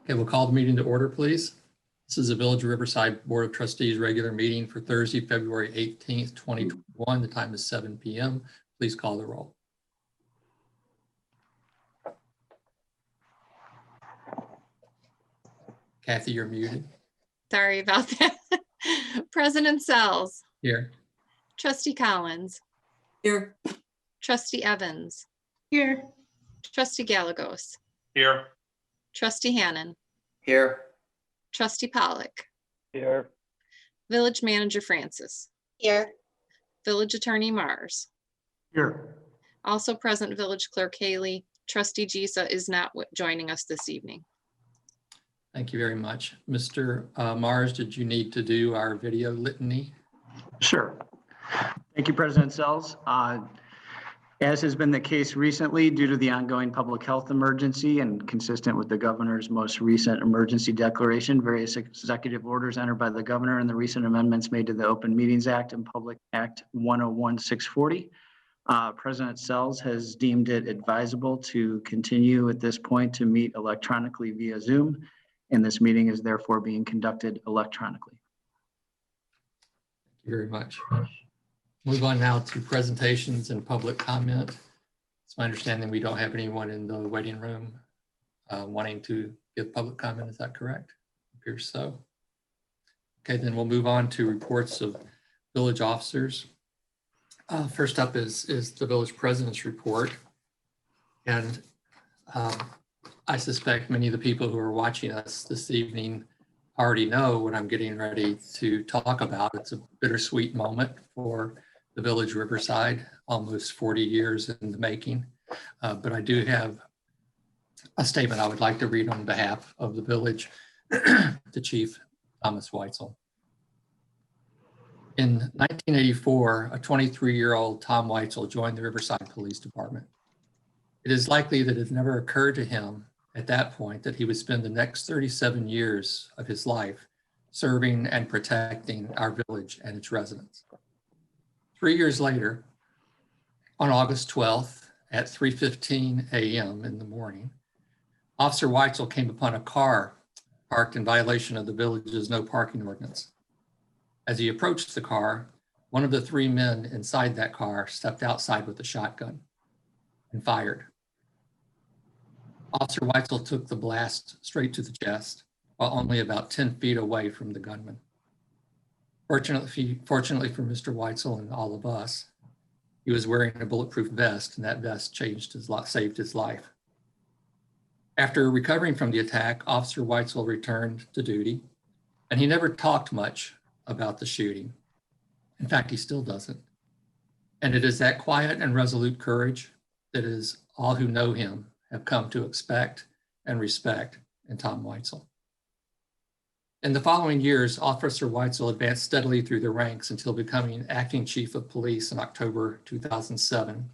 Okay, we'll call the meeting to order, please. This is the Village of Riverside Board of Trustees regular meeting for Thursday, February 18th, 2021. The time is 7 p.m. Please call the roll. Kathy, you're muted. Sorry about that. President Sells. Here. Trustee Collins. Here. Trustee Evans. Here. Trustee Gallegos. Here. Trustee Hannan. Here. Trustee Pollock. Here. Village Manager Francis. Here. Village Attorney Mars. Here. Also present Village Clerk Haley. Trustee Gisa is not joining us this evening. Thank you very much. Mr. Mars, did you need to do our video litany? Sure. Thank you, President Sells. As has been the case recently, due to the ongoing public health emergency and consistent with the governor's most recent emergency declaration, various executive orders entered by the governor and the recent amendments made to the Open Meetings Act and Public Act 101-640, President Sells has deemed it advisable to continue at this point to meet electronically via Zoom, and this meeting is therefore being conducted electronically. Thank you very much. Move on now to presentations and public comment. It's my understanding we don't have anyone in the waiting room wanting to give public comment. Is that correct? Appears so. Okay, then we'll move on to reports of village officers. First up is the village president's report. And I suspect many of the people who are watching us this evening already know what I'm getting ready to talk about. It's a bittersweet moment for the Village Riverside, almost 40 years in the making. But I do have a statement I would like to read on behalf of the village to Chief Thomas Weitzel. In 1984, a 23-year-old Tom Weitzel joined the Riverside Police Department. It is likely that it never occurred to him at that point that he would spend the next 37 years of his life serving and protecting our village and its residents. 3 years later, on August 12th at 3:15 a.m. in the morning, Officer Weitzel came upon a car parked in violation of the village's no parking ordinance. As he approached the car, one of the three men inside that car stepped outside with a shotgun and fired. Officer Weitzel took the blast straight to the chest, while only about 10 feet away from the gunman. Fortunately for Mr. Weitzel and all of us, he was wearing a bulletproof vest, and that vest saved his life. After recovering from the attack, Officer Weitzel returned to duty, and he never talked much about the shooting. In fact, he still doesn't. And it is that quiet and resolute courage that is all who know him have come to expect and respect in Tom Weitzel. In the following years, Officer Weitzel advanced steadily through the ranks until becoming acting chief of police in October 2007,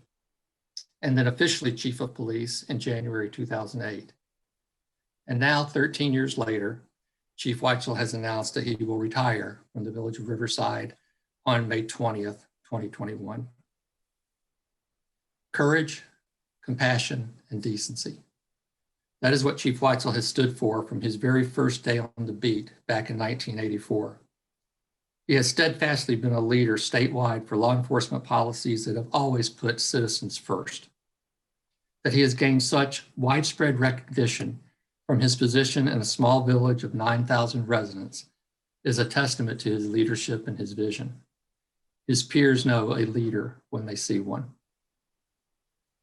and then officially chief of police in January 2008. And now, 13 years later, Chief Weitzel has announced that he will retire from the Village of Riverside on May 20th, 2021. Courage, compassion, and decency. That is what Chief Weitzel has stood for from his very first day on the beat back in 1984. He has steadfastly been a leader statewide for law enforcement policies that have always put citizens first. That he has gained such widespread recognition from his position in a small village of 9,000 residents is a testament to his leadership and his vision. His peers know a leader when they see one.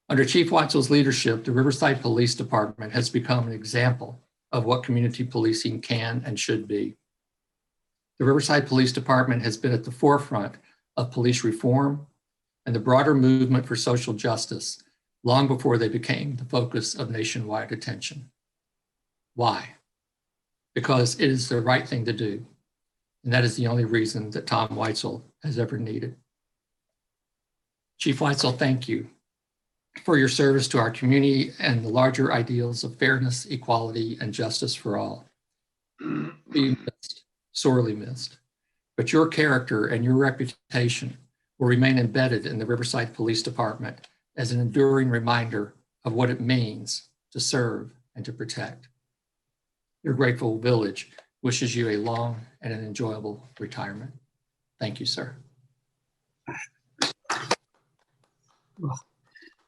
Under Chief Weitzel's leadership, the Riverside Police Department has become an example of what community policing can and should be. The Riverside Police Department has been at the forefront of police reform and the broader movement for social justice long before they became the focus of nationwide attention. Why? Because it is the right thing to do, and that is the only reason that Tom Weitzel has ever needed. Chief Weitzel, thank you for your service to our community and the larger ideals of fairness, equality, and justice for all. Be missed, sorely missed, but your character and your reputation will remain embedded in the Riverside Police Department as an enduring reminder of what it means to serve and to protect. Your grateful village wishes you a long and an enjoyable retirement. Thank you, sir.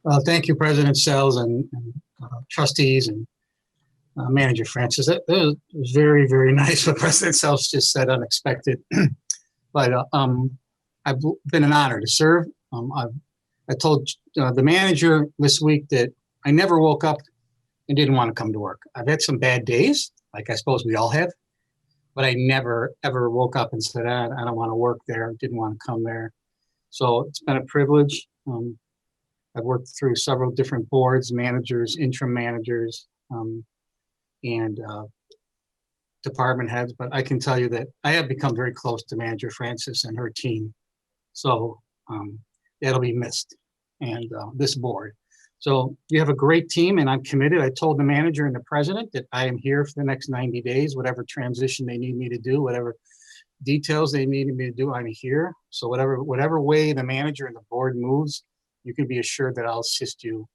Well, thank you, President Sells and trustees and Manager Francis. That was very, very nice what President Sells just said, unexpected. But I've been an honor to serve. I told the manager this week that I never woke up and didn't want to come to work. I've had some bad days, like I suppose we all have, but I never, ever woke up and said, I don't want to work there, didn't want to come there. So it's been a privilege. I've worked through several different boards, managers, interim managers, and department heads, but I can tell you that I have become very close to Manager Francis and her team. So that'll be missed, and this board. So you have a great team, and I'm committed. I told the manager and the president that I am here for the next 90 days, whatever transition they need me to do, whatever details they need me to do, I'm here. So whatever way the manager and the board moves, you can be assured that I'll assist you,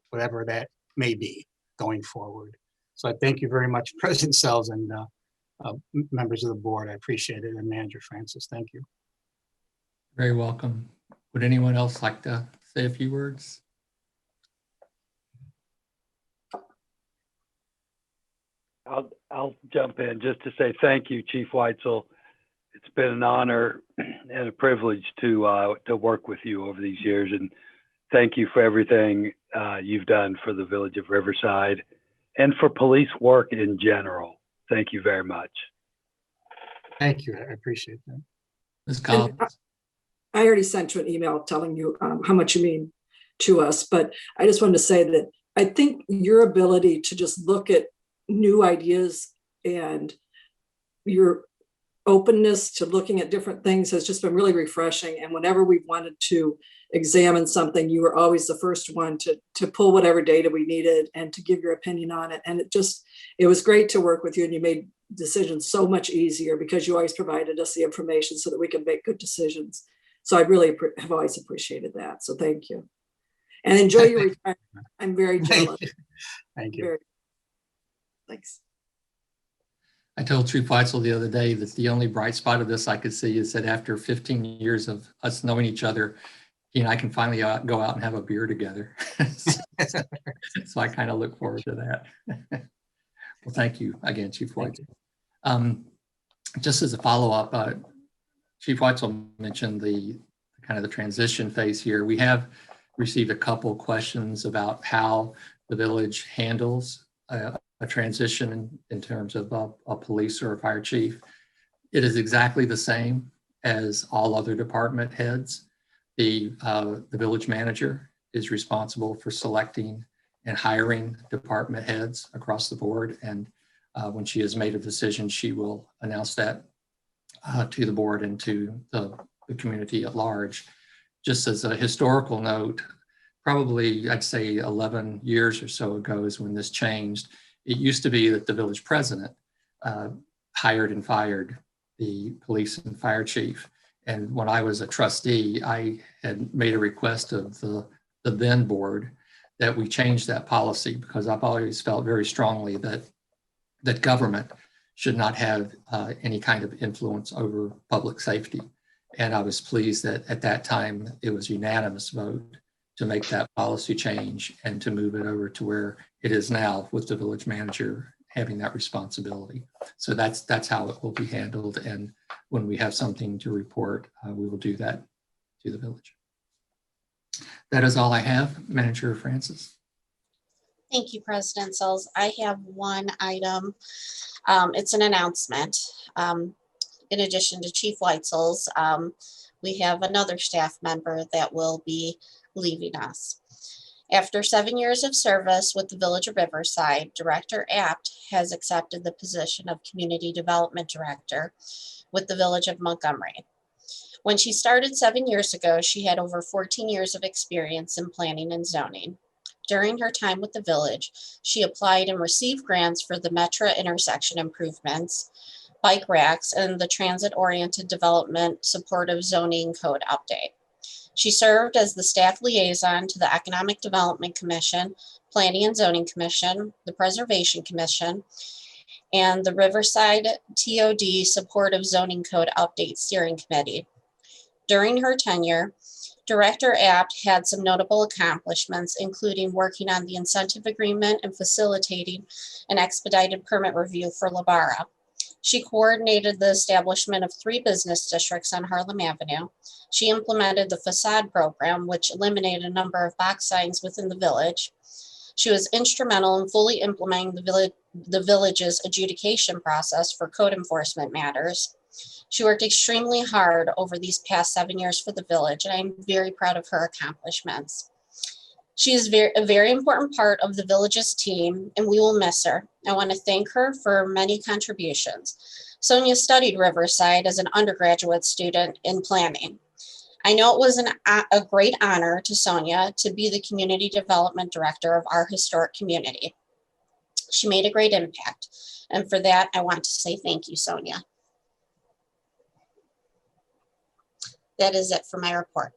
whatever that may be going forward. So I thank you very much, President Sells and members of the board. I appreciate it, and Manager Francis, thank you. Very welcome. Would anyone else like to say a few words? I'll jump in just to say thank you, Chief Weitzel. It's been an honor and a privilege to work with you over these years, and thank you for everything you've done for the village of Riverside and for police work in general. Thank you very much. Thank you. I appreciate that. Ms. Collins? I already sent you an email telling you how much you mean to us, but I just wanted to say that I think your ability to just look at new ideas and your openness to looking at different things has just been really refreshing. And whenever we've wanted to examine something, you were always the first one to pull whatever data we needed and to give your opinion on it. And it was great to work with you, and you made decisions so much easier because you always provided us the information so that we can make good decisions. So I really have always appreciated that. So thank you. And enjoy your retirement. I'm very jealous. Thank you. Thanks. I told Chief Weitzel the other day that the only bright spot of this I could see is that after 15 years of us knowing each other, he and I can finally go out and have a beer together. So I kind of look forward to that. Well, thank you again, Chief Weitzel. Just as a follow-up, Chief Weitzel mentioned the kind of the transition phase here. We have received a couple questions about how the village handles a transition in terms of a police or a fire chief. It is exactly the same as all other department heads. The village manager is responsible for selecting and hiring department heads across the board. And when she has made a decision, she will announce that to the board and to the community at large. Just as a historical note, probably I'd say 11 years or so ago is when this changed. It used to be that the village president hired and fired the police and fire chief. And when I was a trustee, I had made a request of the then board that we change that policy, because I've always felt very strongly that government should not have any kind of influence over public safety. And I was pleased that at that time it was unanimous vote to make that policy change and to move it over to where it is now, with the village manager having that responsibility. So that's how it will be handled. And when we have something to report, we will do that to the village. That is all I have. Manager Francis. Thank you, President Sells. I have one item. It's an announcement. In addition to Chief Weitzel's, we have another staff member that will be leaving us. After 7 years of service with the Village of Riverside, Director Apt has accepted the position of Community Development Director with the Village of Montgomery. When she started 7 years ago, she had over 14 years of experience in planning and zoning. During her time with the village, she applied and received grants for the Metro intersection improvements, bike racks, and the transit-oriented development supportive zoning code update. She served as the staff liaison to the Economic Development Commission, Planning and Zoning Commission, the Preservation Commission, and the Riverside TOD Supportive Zoning Code Update Steering Committee. During her tenure, Director Apt had some notable accomplishments, including working on the incentive agreement and facilitating an expedited permit review for Labara. She coordinated the establishment of 3 business districts on Harlem Avenue. She implemented the facade program, which eliminated a number of box signs within the village. She was instrumental in fully implementing the village's adjudication process for code enforcement matters. She worked extremely hard over these past 7 years for the village, and I'm very proud of her accomplishments. She is a very important part of the village's team, and we will miss her. I want to thank her for her many contributions. Sonia studied Riverside as an undergraduate student in planning. I know it was a great honor to Sonia to be the community development director of our historic community. She made a great impact, and for that, I want to say thank you, Sonia. That is it for my report.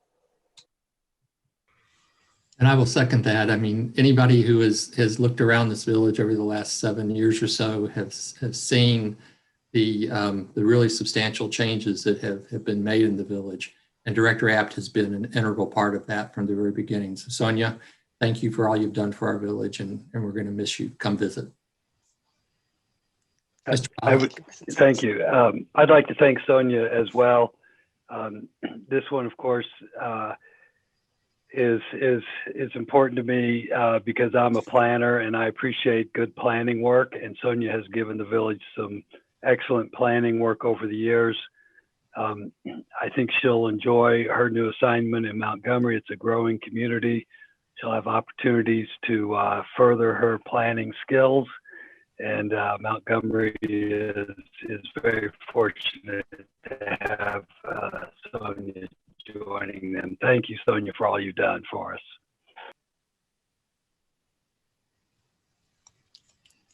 And I will second that. I mean, anybody who has looked around this village over the last 7 years or so have seen the really substantial changes that have been made in the village. And Director Apt has been an integral part of that from the very beginning. So Sonia, thank you for all you've done for our village, and we're going to miss you. Come visit. Thank you. I'd like to thank Sonia as well. This one, of course, is important to me because I'm a planner and I appreciate good planning work. And Sonia has given the village some excellent planning work over the years. I think she'll enjoy her new assignment in Montgomery. It's a growing community. She'll have opportunities to further her planning skills. And Montgomery is very fortunate to have Sonia joining them. Thank you, Sonia, for all you've done for us.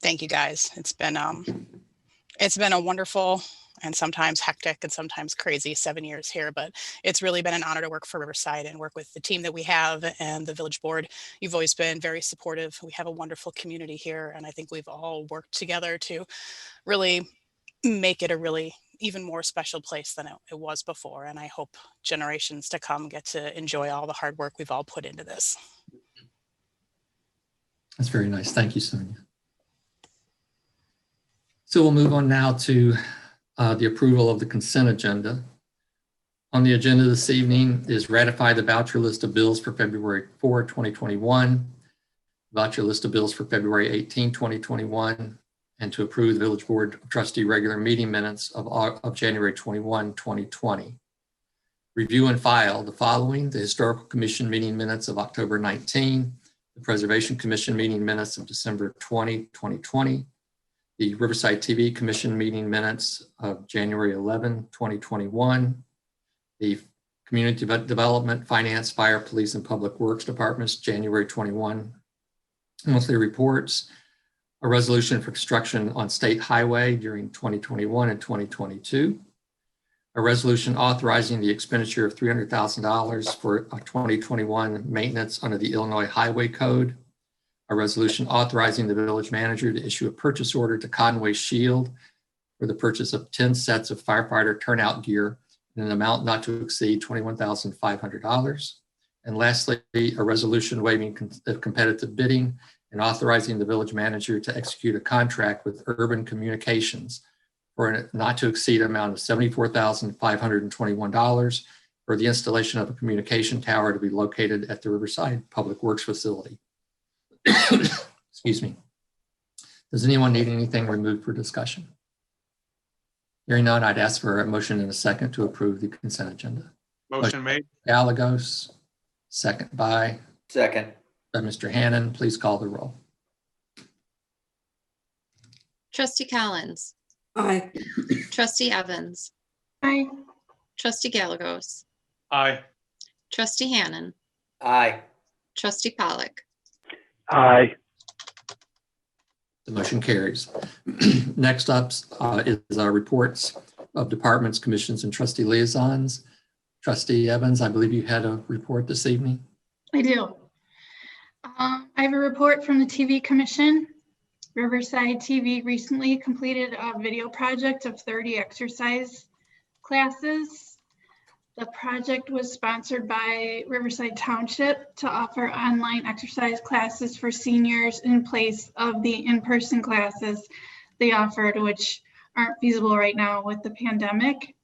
Thank you, guys. It's been a wonderful and sometimes hectic and sometimes crazy 7 years here, but it's really been an honor to work for Riverside and work with the team that we have and the village board. You've always been very supportive. We have a wonderful community here, and I think we've all worked together to really make it a really even more special place than it was before. And I hope generations to come get to enjoy all the hard work we've all put into this. That's very nice. Thank you, Sonia. So we'll move on now to the approval of the consent agenda. On the agenda this evening is ratify the voucher list of bills for February 4, 2021, voucher list of bills for February 18, 2021, and to approve the Village Board of Trustee regular meeting minutes of January 21, 2020. Review and file the following: the Historical Commission meeting minutes of October 19, the Preservation Commission meeting minutes of December 20, 2020, the Riverside TV Commission meeting minutes of January 11, 2021, the Community Development, Finance, Fire, Police, and Public Works Departments, January 21, monthly reports, a resolution for construction on State Highway during 2021 and 2022, a resolution authorizing the expenditure of $300,000 for 2021 maintenance under the Illinois Highway Code, a resolution authorizing the village manager to issue a purchase order to Conway Shield for the purchase of 10 sets of firefighter turnout gear in an amount not to exceed $21,500. And lastly, a resolution waiving competitive bidding and authorizing the village manager to execute a contract with Urban Communications for a not to exceed amount of $74,521 for the installation of a communication tower to be located at the Riverside Public Works Facility. Excuse me. Does anyone need anything removed for discussion? Hearing none, I'd ask for a motion and a second to approve the consent agenda. Motion made. Gallegos, second by Mr. Hannan. Please call the roll. Trustee Collins. Aye. Trustee Evans. Aye. Trustee Gallegos. Aye. Trustee Hannan. Aye. Trustee Pollock. Aye. The motion carries. Next up is our reports of departments, commissions, and trustee liaisons. Trustee Evans, I believe you had a report this evening. I do. I have a report from the TV Commission. Riverside TV recently completed a video project of 30 exercise classes. The project was sponsored by Riverside Township to offer online exercise classes for seniors in place of the in-person classes they offered, which aren't feasible right now with the pandemic.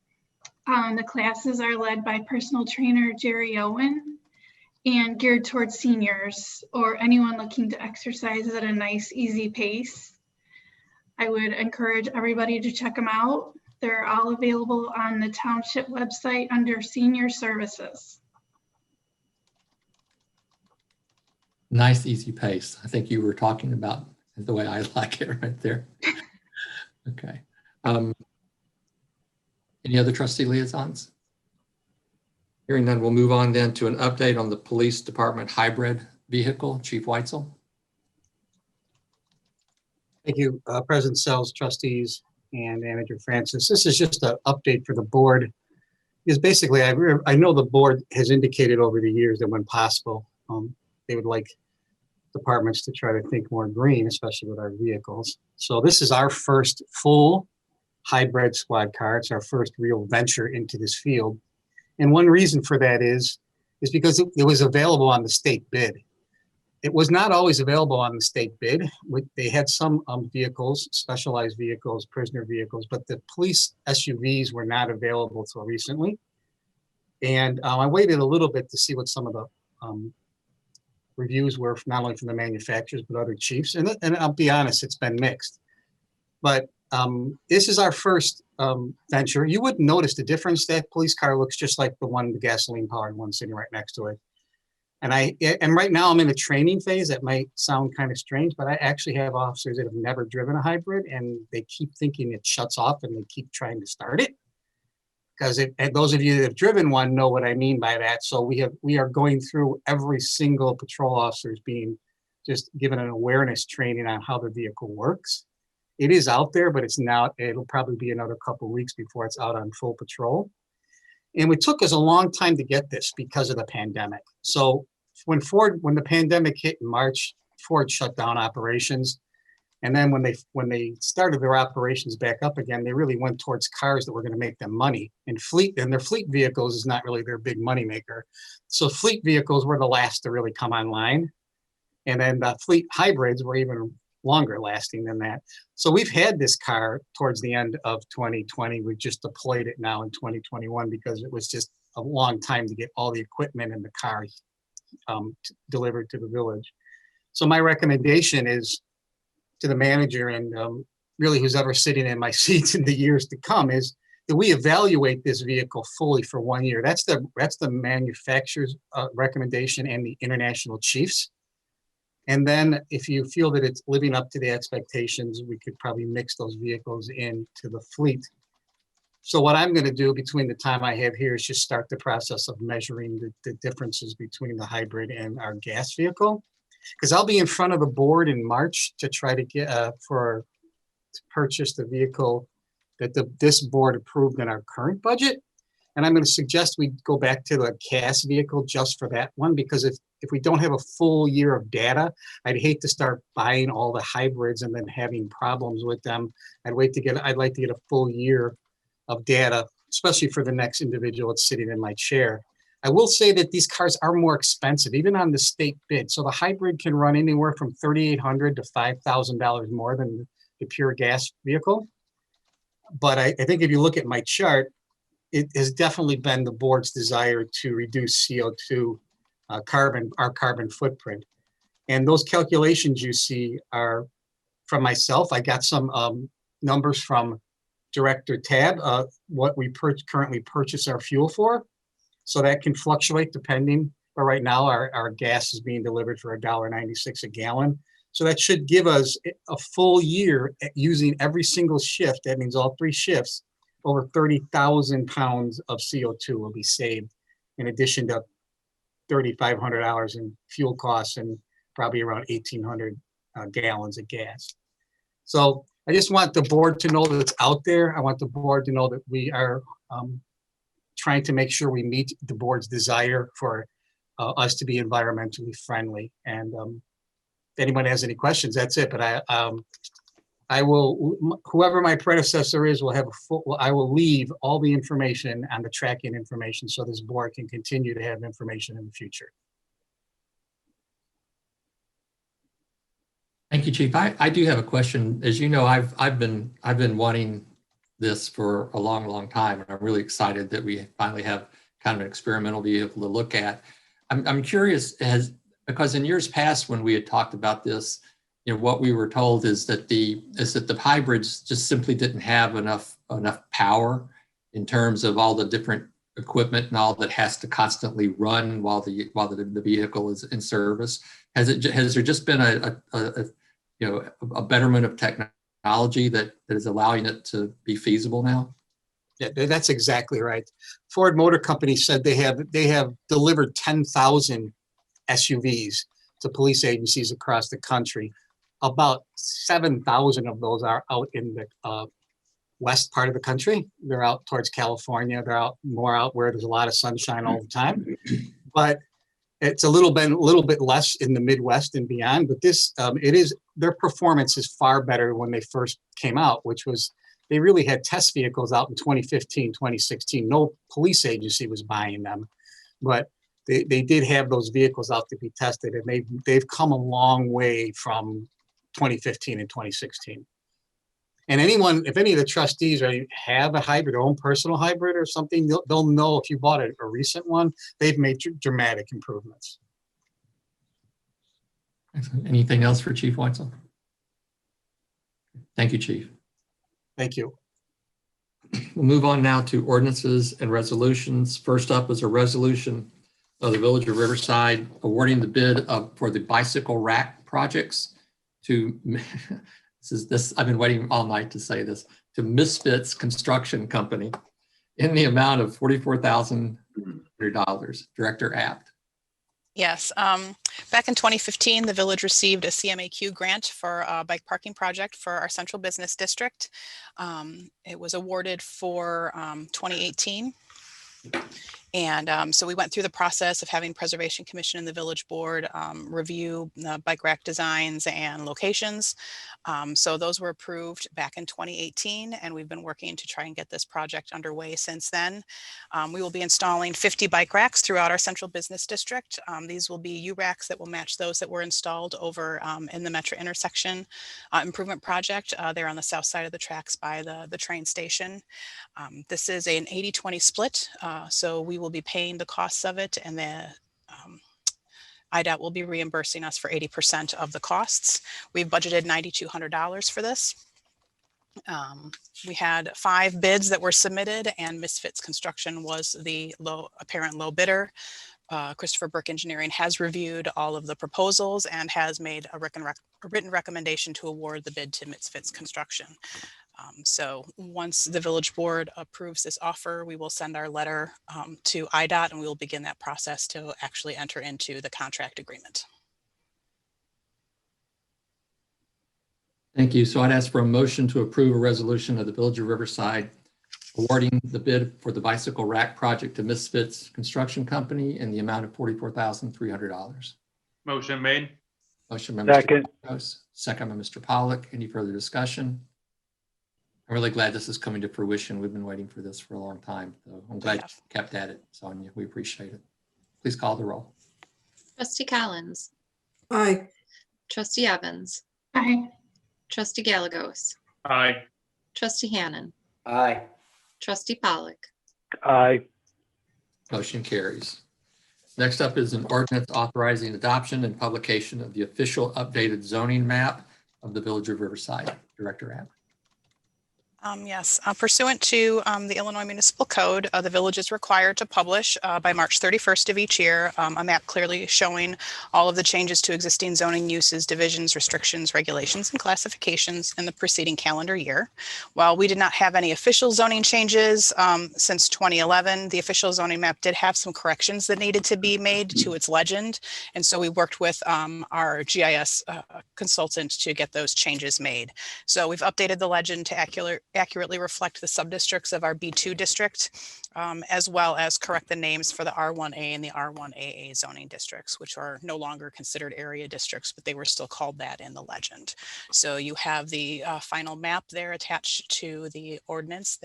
The classes are led by personal trainer Jerry Owen and geared towards seniors or anyone looking to exercise at a nice, easy pace. I would encourage everybody to check them out. They're all available on the township website under senior services. Nice, easy pace. I think you were talking about the way I like it right there. Okay. Any other trustee liaisons? Hearing none, we'll move on then to an update on the police department hybrid vehicle. Chief Weitzel. Thank you, President Sells, trustees, and Manager Francis. This is just an update for the board. Because basically, I know the board has indicated over the years that when possible, they would like departments to try to think more green, especially with our vehicles. So this is our first full hybrid squad car. It's our first real venture into this field. And one reason for that is because it was available on the state bid. It was not always available on the state bid. They had some vehicles, specialized vehicles, prisoner vehicles, but the police SUVs were not available till recently. And I waited a little bit to see what some of the reviews were, not only from the manufacturers, but other chiefs. And I'll be honest, it's been mixed. But this is our first venture. You wouldn't notice the difference. That police car looks just like the gasoline powered one sitting right next to it. And right now I'm in a training phase. That might sound kind of strange, but I actually have officers that have never driven a hybrid and they keep thinking it shuts off and they keep trying to start it. Because and those of you that have driven one know what I mean by that. So we are going through every single patrol officers being just given an awareness training on how the vehicle works. It is out there, but it'll probably be another couple of weeks before it's out on full patrol. And it took us a long time to get this because of the pandemic. So when the pandemic hit in March, Ford shut down operations. And then when they started their operations back up again, they really went towards cars that were going to make them money. And their fleet vehicles is not really their big money maker. So fleet vehicles were the last to really come online. And then the fleet hybrids were even longer lasting than that. So we've had this car towards the end of 2020. We've just deployed it now in 2021 because it was just a long time to get all the equipment in the car delivered to the village. So my recommendation is to the manager and really who's ever sitting in my seats in the years to come is that we evaluate this vehicle fully for 1 year. That's the manufacturer's recommendation and the international chiefs. And then if you feel that it's living up to the expectations, we could probably mix those vehicles into the fleet. So what I'm going to do between the time I have here is just start the process of measuring the differences between the hybrid and our gas vehicle. Because I'll be in front of the board in March to try to get to purchase the vehicle that this board approved in our current budget. And I'm going to suggest we go back to the CAS vehicle just for that one, because if we don't have a full year of data, I'd hate to start buying all the hybrids and then having problems with them. I'd like to get a full year of data, especially for the next individual that's sitting in my chair. I will say that these cars are more expensive, even on the state bid. So the hybrid can run anywhere from $3,800 to $5,000 more than the pure gas vehicle. But I think if you look at my chart, it has definitely been the board's desire to reduce CO2 our carbon footprint. And those calculations you see are from myself. I got some numbers from Director Tab, what we currently purchase our fuel for. So that can fluctuate depending, but right now our gas is being delivered for $1.96 a gallon. So that should give us a full year at using every single shift. That means all 3 shifts, over 30,000 pounds of CO2 will be saved, in addition to $3,500 in fuel costs and probably around 1,800 gallons of gas. So I just want the board to know that it's out there. I want the board to know that we are trying to make sure we meet the board's desire for us to be environmentally friendly. And anyone has any questions, that's it. But I will, whoever my predecessor is, will have a full, I will leave all the information on the tracking information so this board can continue to have information in the future. Thank you, Chief. I do have a question. As you know, I've been wanting this for a long time, and I'm really excited that we finally have kind of an experimental vehicle to look at. I'm curious, because in years past when we had talked about this, you know, what we were told is that the hybrids just simply didn't have enough power in terms of all the different equipment and all that has to constantly run while the vehicle is in service. Has there just been a betterment of technology that is allowing it to be feasible now? Yeah, that's exactly right. Ford Motor Company said they have delivered 10,000 SUVs to police agencies across the country. About 7,000 of those are out in the west part of the country. They're out towards California. They're more out where there's a lot of sunshine all the time. But it's a little bit less in the Midwest and beyond. But this, their performance is far better when they first came out, which was, they really had test vehicles out in 2015, 2016. No police agency was buying them, but they did have those vehicles out to be tested, and they've come a long way from 2015 and 2016. And if any of the trustees have a hybrid, their own personal hybrid or something, they'll know if you bought a recent one, they've made dramatic improvements. Excellent. Anything else for Chief Weitzel? Thank you, Chief. Thank you. We'll move on now to ordinances and resolutions. First up is a resolution of the Village of Riverside awarding the bid for the bicycle rack projects to, I've been waiting all night to say this, to Misfits Construction Company in the amount of $44,000. Director Apt. Yes, back in 2015, the village received a CMAQ grant for a bike parking project for our central business district. It was awarded for 2018. And so we went through the process of having Preservation Commission and the Village Board review the bike rack designs and locations. So those were approved back in 2018, and we've been working to try and get this project underway since then. We will be installing 50 bike racks throughout our central business district. These will be U-racks that will match those that were installed over in the Metro intersection improvement project. They're on the south side of the tracks by the train station. This is an 80-20 split, so we will be paying the costs of it, and the IDOT will be reimbursing us for 80% of the costs. We've budgeted $9,200 for this. We had 5 bids that were submitted, and Misfits Construction was the apparent low bidder. Christopher Burke Engineering has reviewed all of the proposals and has made a written recommendation to award the bid to Misfits Construction. So once the village board approves this offer, we will send our letter to IDOT, and we will begin that process to actually enter into the contract agreement. Thank you. So I'd ask for a motion to approve a resolution of the Village of Riverside awarding the bid for the bicycle rack project to Misfits Construction Company in the amount of $44,300. Motion made. Motion by Second. Mr. Gross, second by Mr. Pollock. Any further discussion? I'm really glad this is coming to fruition. We've been waiting for this for a long time. So I'm glad you kept at it, Sonia. We appreciate it. Please call the roll. Trustee Collins, Aye. Trustee Evans, Aye. Trustee Gallegos, Aye. Trustee Hannan, Aye. Trustee Pollock. Aye. Motion carries. Next up is an ordinance authorizing adoption and publication of the official updated zoning map of the Village of Riverside. Director Abt. Yes, pursuant to the Illinois Municipal Code, the village is required to publish by March 31st of each year a map clearly showing all of the changes to existing zoning uses, divisions, restrictions, regulations, and classifications in the preceding calendar year. While we did not have any official zoning changes since 2011, the official zoning map did have some corrections that needed to be made to its legend. And so we worked with our GIS consultant to get those changes made. So we've updated the legend to accurately reflect the subdistricts of our B2 district, as well as correct the names for the R1A and the R1AA zoning districts, which are no longer considered area districts, but they were still called that in the legend. So you have the final map there attached to the ordinance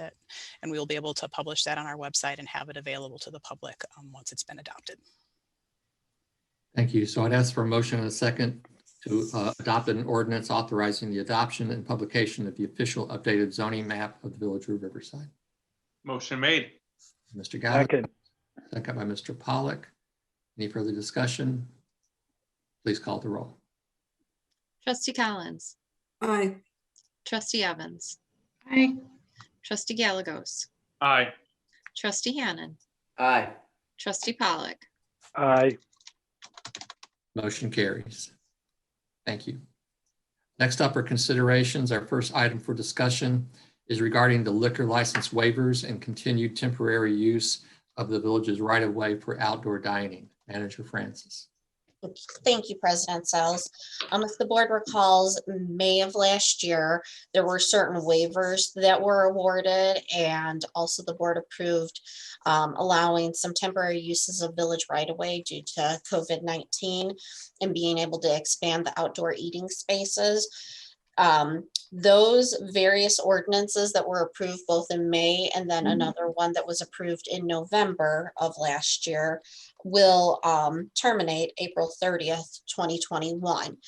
and we will be able to publish that on our website and have it available to the public once it's been adopted. Thank you. So I'd ask for a motion and a second to adopt an ordinance authorizing the adoption and publication of the official updated zoning map of the Village of Riverside. Motion made. Mr. Gallagher, Second. second by Mr. Pollock. Any further discussion? Please call the roll. Trustee Collins, Aye. trustee Evans, Aye. trustee Gallegos, Aye. trustee Hannan, Aye. trustee Pollock, Aye. Motion carries. Thank you. Next up are considerations. Our first item for discussion is regarding the liquor license waivers and continued temporary use of the village's right-of-way for outdoor dining. Manager Francis. Thank you, President Sells. If the board recalls, May of last year, there were certain waivers that were awarded, and also the board approved allowing some temporary uses of village right-of-way due to COVID-19 and being able to expand the outdoor eating spaces. Those various ordinances that were approved both in May and then another one that was approved in November of last year will terminate April 30th, 2021.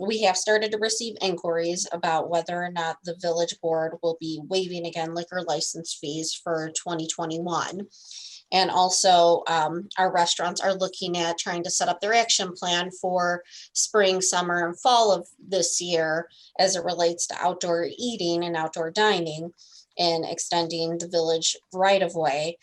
We have started to receive inquiries about whether or not the village board will be waiving again liquor license fees for 2021. And also our restaurants are looking at trying to set up their action plan for spring, summer, and fall of this year as it relates to outdoor eating and outdoor dining, and extending the village right-of-way,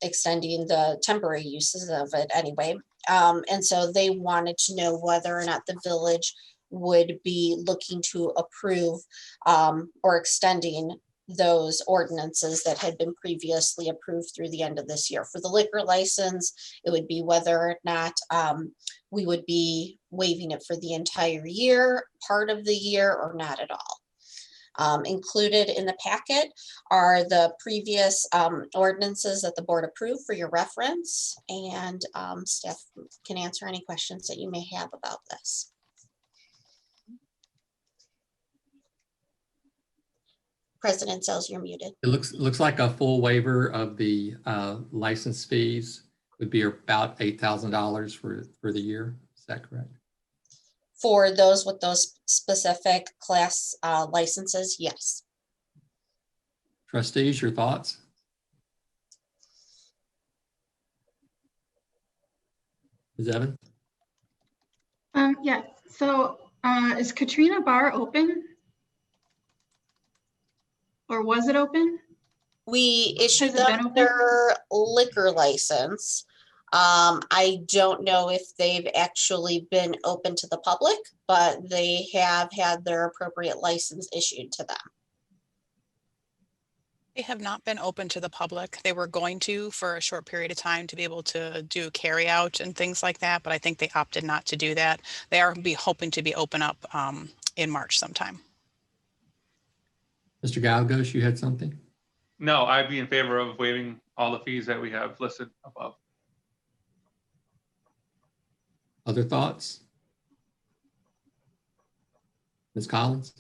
extending the temporary uses of it anyway. And so they wanted to know whether or not the village would be looking to approve or extending those ordinances that had been previously approved through the end of this year. For the liquor license, it would be whether or not we would be waiving it for the entire year, part of the year, or not at all. Included in the packet are the previous ordinances that the board approved for your reference, and staff can answer any questions that you may have about this. President Sells, you're muted. It looks like a full waiver of the license fees would be about $8,000 for the year. Is that correct? For those with those specific class licenses, yes. Trustees, your thoughts? Ms. Evans? Yeah, so is Katrina Bar open? Or was it open? We issued Has it been them open? their liquor license. I don't know if they've actually been open to the public, but they have had their appropriate license issued to them. They have not been open to the public. They were going to for a short period of time to be able to do carry out and things like that, but I think they opted not to do that. They are hoping to be open up in March sometime. Mr. Gallegos, you had something? No, I'd be in favor of waiving all the fees that we have listed above. Other thoughts? Ms. Collins?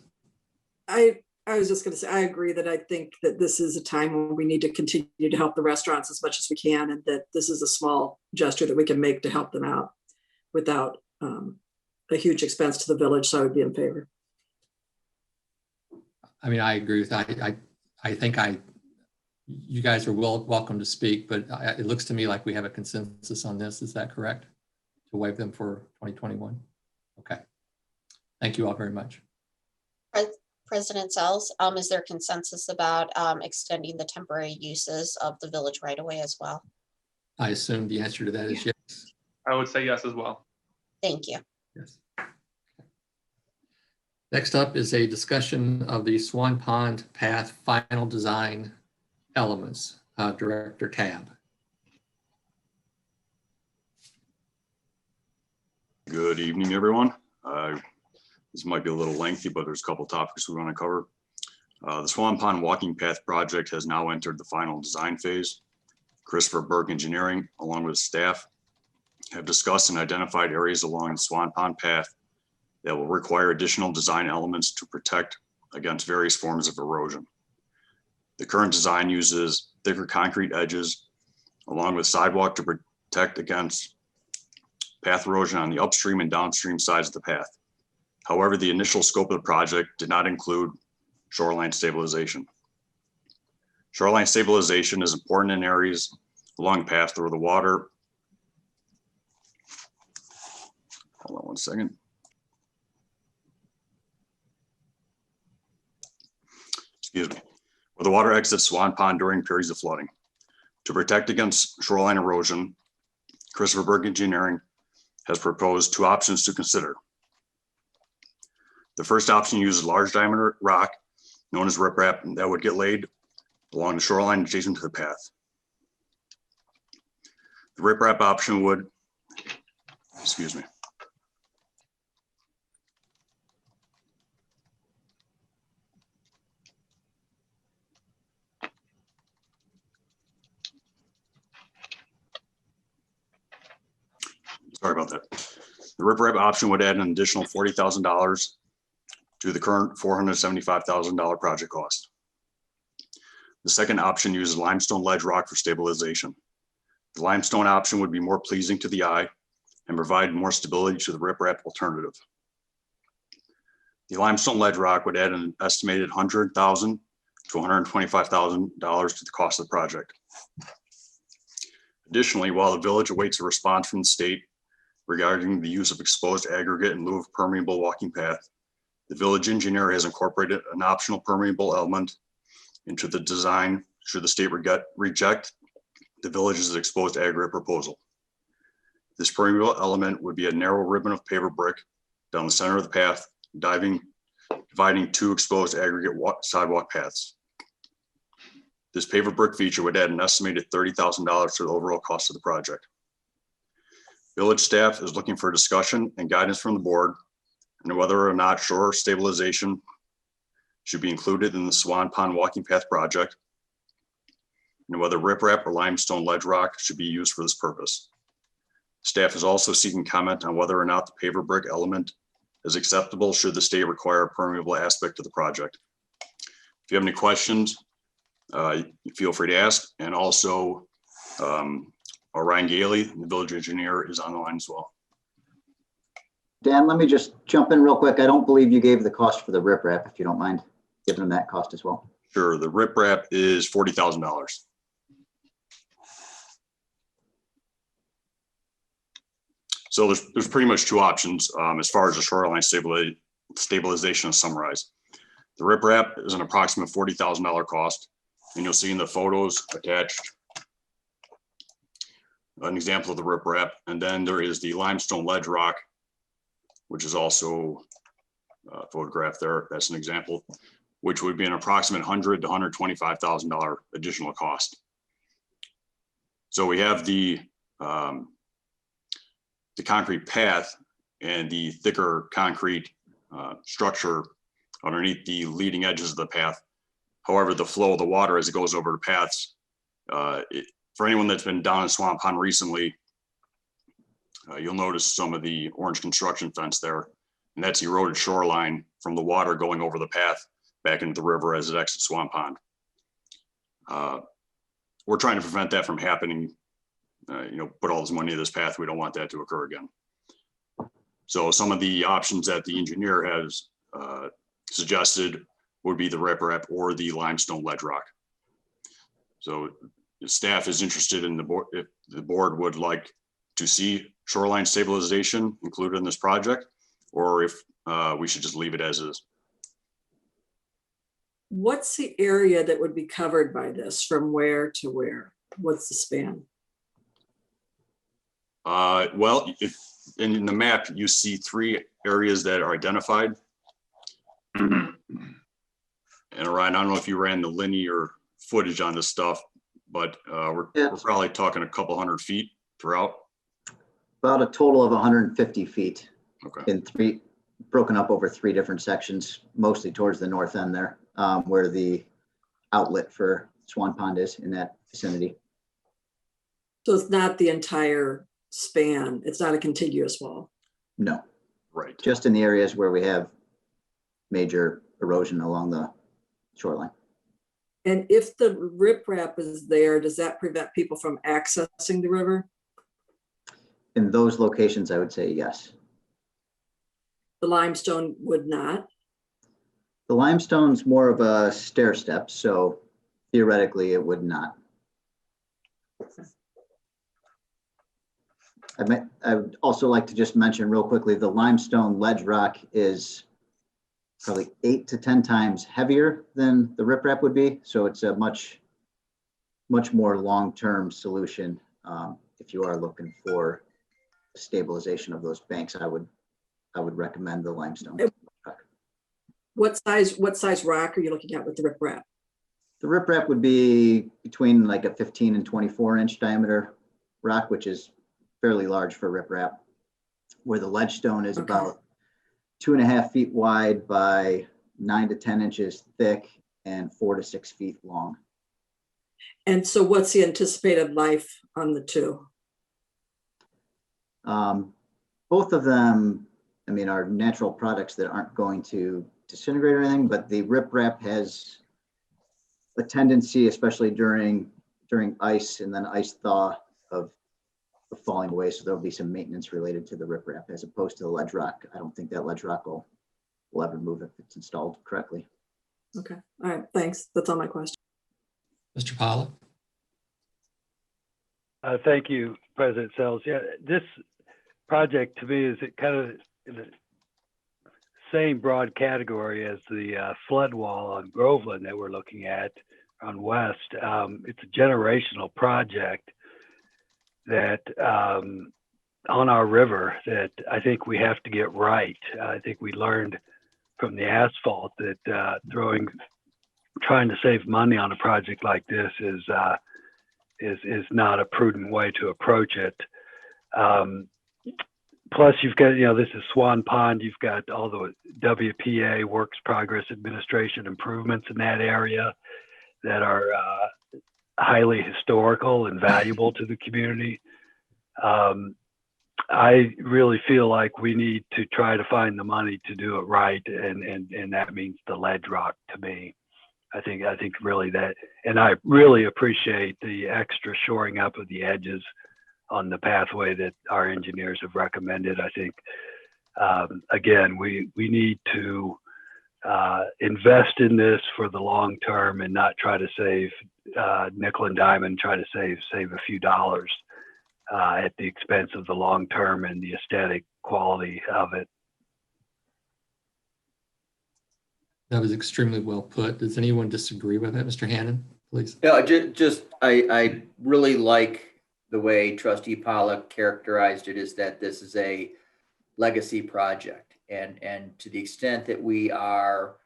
I was just going to say, I agree that I think that this is a time when we need to continue to help the restaurants as much as we can, and that this is a small gesture that we can make to help them out without a huge expense to the village. So I would be in favor. I mean, I agree with that. I think you guys are welcome to speak, but it looks to me like we have a consensus on this. Is that correct? To waive them for 2021? Okay. Thank you all very much. President Sells, is there consensus about extending the temporary uses of the village right away as well? I assume the answer to that is yes. I would say yes as well. Thank you. Yes. Next up is a discussion of the Swan Pond Path final design elements. Director Tab. Good evening, everyone. This might be a little lengthy, but there's a couple topics we want to cover. The Swan Pond Walking Path project has now entered the final design phase. Christopher Berg Engineering, along with staff, have discussed and identified areas along the Swan Pond path that will require additional design elements to protect against various forms of erosion. The current design uses thicker concrete edges along with sidewalk to protect against path erosion on the upstream and downstream sides of the path. However, the initial scope of the project did not include shoreline stabilization. Shoreline stabilization is important in areas along the path where the water, hold on one second. Excuse me. Where the water exits Swan Pond during periods of flooding. To protect against shoreline erosion, Christopher Berg Engineering has proposed two options to consider. The first option uses large diameter rock known as riprap that would get laid along the shoreline adjacent to the path. The riprap option would, excuse me. Sorry about that. The riprap option would add an additional $40,000 to the current $475,000 project cost. The second option uses limestone ledge rock for stabilization. The limestone option would be more pleasing to the eye and provide more stability to the riprap alternative. The limestone ledge rock would add an estimated $100,000 to $125,000 to the cost of the project. Additionally, while the village awaits a response from the state regarding the use of exposed aggregate in lieu of permeable walking path, the village engineer has incorporated an optional permeable element into the design should the state reject the village's exposed aggregate proposal. This permeable element would be a narrow ribbon of paver brick down the center of the path, dividing two exposed aggregate sidewalk paths. This paver brick feature would add an estimated $30,000 to the overall cost of the project. Village staff is looking for discussion and guidance from the board on whether or not shore stabilization should be included in the Swan Pond Walking Path project, and whether riprap or limestone ledge rock should be used for this purpose. Staff is also seeking comment on whether or not the paver brick element is acceptable should the state require a permeable aspect of the project. If you have any questions, feel free to ask. And also, Ryan Gailey, the village engineer, is on the line as well. Dan, let me just jump in real quick. I don't believe you gave the cost for the riprap, if you don't mind giving them that cost as well. Sure, the riprap is $40,000. So there's pretty much two options as far as the shoreline stabilization is summarized. The riprap is an approximate $40,000 cost, and you'll see in the photos attached an example of the riprap. And then there is the limestone ledge rock, which is also photographed there. That's an example, which would be an approximate $100,000 to $125,000 additional cost. So we have the concrete path and the thicker concrete structure underneath the leading edges of the path. However, the flow of the water as it goes over the paths, for anyone that's been down in Swan Pond recently, you'll notice some of the orange construction fence there, and that's eroded shoreline from the water going over the path back into the river as it exits Swan Pond. We're trying to prevent that from happening. Put all this money in this path. We don't want that to occur again. So some of the options that the engineer has suggested would be the riprap or the limestone ledge rock. So the staff is interested in the board, if the board would like to see shoreline stabilization included in this project, or if we should just leave it as is. What's the area that would be covered by this from where to where? What's the span? Well, if in the map, you see three areas that are identified. And Ryan, I don't know if you ran the linear footage on this stuff, but we're probably talking a couple hundred feet throughout. About a total of 150 feet. Okay. In three, broken up over three different sections, mostly towards the north end there where the outlet for Swan Pond is in that vicinity. So it's not the entire span. It's not a contiguous wall. No, Right. just in the areas where we have major erosion along the shoreline. And if the riprap is there, does that prevent people from accessing the river? In those locations, I would say yes. The limestone would not. The limestone's more of a stair step, so theoretically it would not. I would also like to just mention real quickly, the limestone ledge rock is probably 8 to 10 times heavier than the riprap would be. So it's a much more long-term solution. If you are looking for stabilization of those banks, I would recommend the limestone. What size rock are you looking at with the riprap? The riprap would be between like a 15 and 24 inch diameter rock, which is fairly large for riprap, where the ledge stone is about 2.5 feet wide by 9 to 10 inches thick and 4 to 6 feet long. And so what's the anticipated life on the two? Both of them, I mean, are natural products that aren't going to disintegrate or anything, but the riprap has a tendency, especially during ice and then ice thaw, of falling away. So there'll be some maintenance related to the riprap as opposed to the ledge rock. I don't think that ledge rock will ever move if it's installed correctly. Okay, all right, thanks. That's all my question. Mr. Pollock? Thank you, President Sells. Yeah, this project to me is kind of in the same broad category as the flood wall on Groveland that we're looking at on West. It's a generational project that on our river that I think we have to get right. I think we learned from the asphalt that trying to save money on a project like this is not a prudent way to approach it. Plus, you've got, this is Swan Pond. You've got all the WPA, Works Progress Administration improvements in that area that are highly historical and valuable to the community. I really feel like we need to try to find the money to do it right, and that means the ledge rock to me. I think really that, and I really appreciate the extra shoring up of the edges on the pathway that our engineers have recommended. I think, again, we need to invest in this for the long term and not try to save nickel and dime, try to save a few dollars at the expense of the long term and the aesthetic quality of it. That was extremely well put. Does anyone disagree with that? Mr. Hannon, please. Yeah, I really like the way Trustee Pollock characterized it, is that this is a legacy project. And to the extent that we are,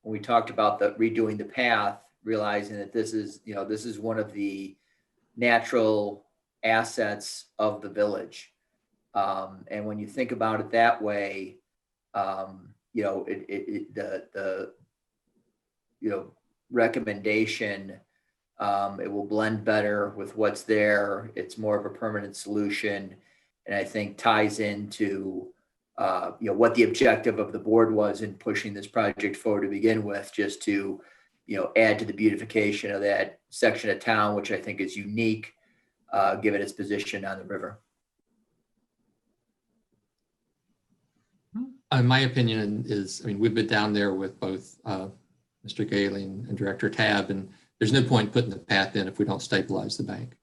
when we talked about the redoing the path, realizing that this is one of the natural assets of the village. And when you think about it that way, recommendation, it will blend better with what's there. It's more of a permanent solution, and I think ties into what the objective of the board was in pushing this project forward to begin with, just to add to the beautification of that section of town, which I think is unique given its position on the river. My opinion is, we've been down there with both Mr. Gailey and Director Tabb, and there's no point putting the path in if we don't stabilize the bank.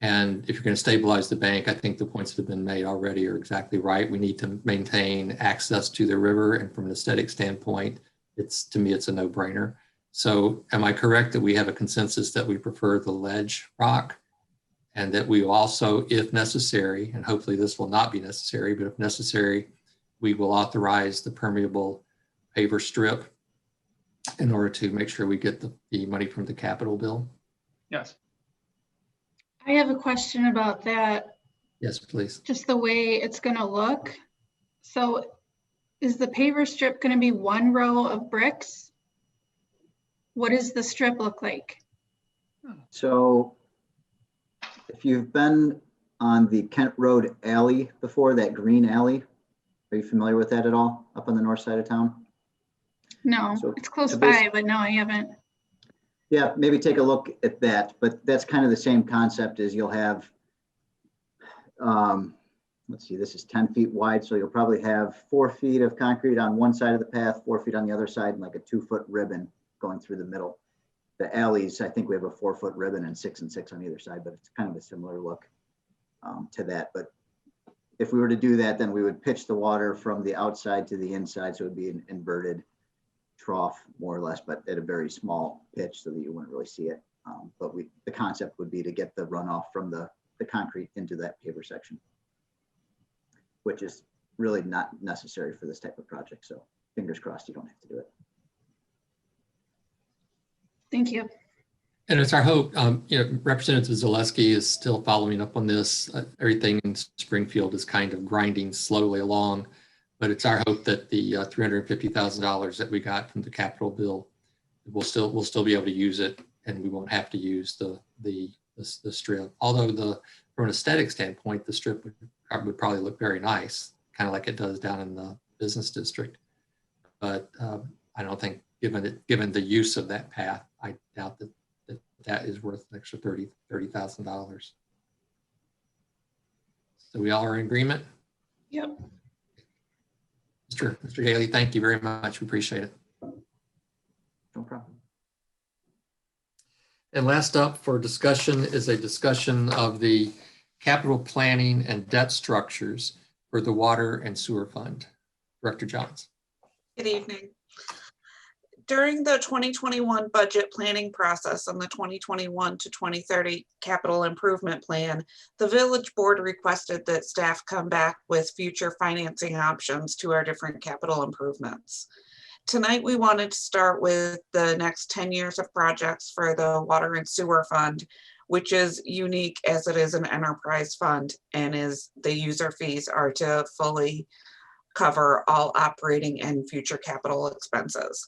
And if you're going to stabilize the bank, I think the points that have been made already are exactly right. We need to maintain access to the river, and from an aesthetic standpoint, to me, it's a no-brainer. So am I correct that we have a consensus that we prefer the ledge rock, and that we also, if necessary, and hopefully this will not be necessary, but if necessary, we will authorize the permeable paver strip in order to make sure we get the money from the capital bill? Yes. I have a question about that. Yes, please. Just the way it's going to look. So is the paver strip going to be one row of bricks? What does the strip look like? So if you've been on the Kent Road alley before, that green alley, are you familiar with that at all up on the north side of town? No, So- it's close so by, but no, I haven't. Yeah, maybe take a look at that, but that's kind of the same concept as you'll have, let's see, this is 10 feet wide. So you'll probably have 4 feet of concrete on one side of the path, 4 feet on the other side, and like a 2-foot ribbon going through the middle. The alleys, I think we have a 4-foot ribbon and 6 and 6 on either side, but it's kind of a similar look to that. But if we were to do that, then we would pitch the water from the outside to the inside. So it would be an inverted trough more or less, but at a very small pitch so that you wouldn't really see it. But the concept would be to get the runoff from the concrete into that paver section, which is really not necessary for this type of project. So fingers crossed you don't have to do it. Thank you. And it's our hope, Representative Zaleski is still following up on this. Everything in Springfield is kind of grinding slowly along, but it's our hope that the $350,000 that we got from the capital bill, we'll still be able to use it, and we won't have to use the strip. Although from an aesthetic standpoint, the strip would probably look very nice, kind of like it does down in the business district. But I don't think, given the use of that path, I doubt that is worth an extra $30,000. So we all are in agreement? Yep. Mr. Haley, thank you very much. We appreciate it. No problem. And last up for discussion is a discussion of the capital planning and debt structures for the Water and Sewer Fund. Director Johns. Good evening. During the 2021 budget planning process and the 2021 to 2030 capital improvement plan, the village board requested that staff come back with future financing options to our different capital improvements. Tonight, we wanted to start with the next 10 years of projects for the Water and Sewer Fund, which is unique as it is an enterprise fund, and the user fees are to fully cover all operating and future capital expenses.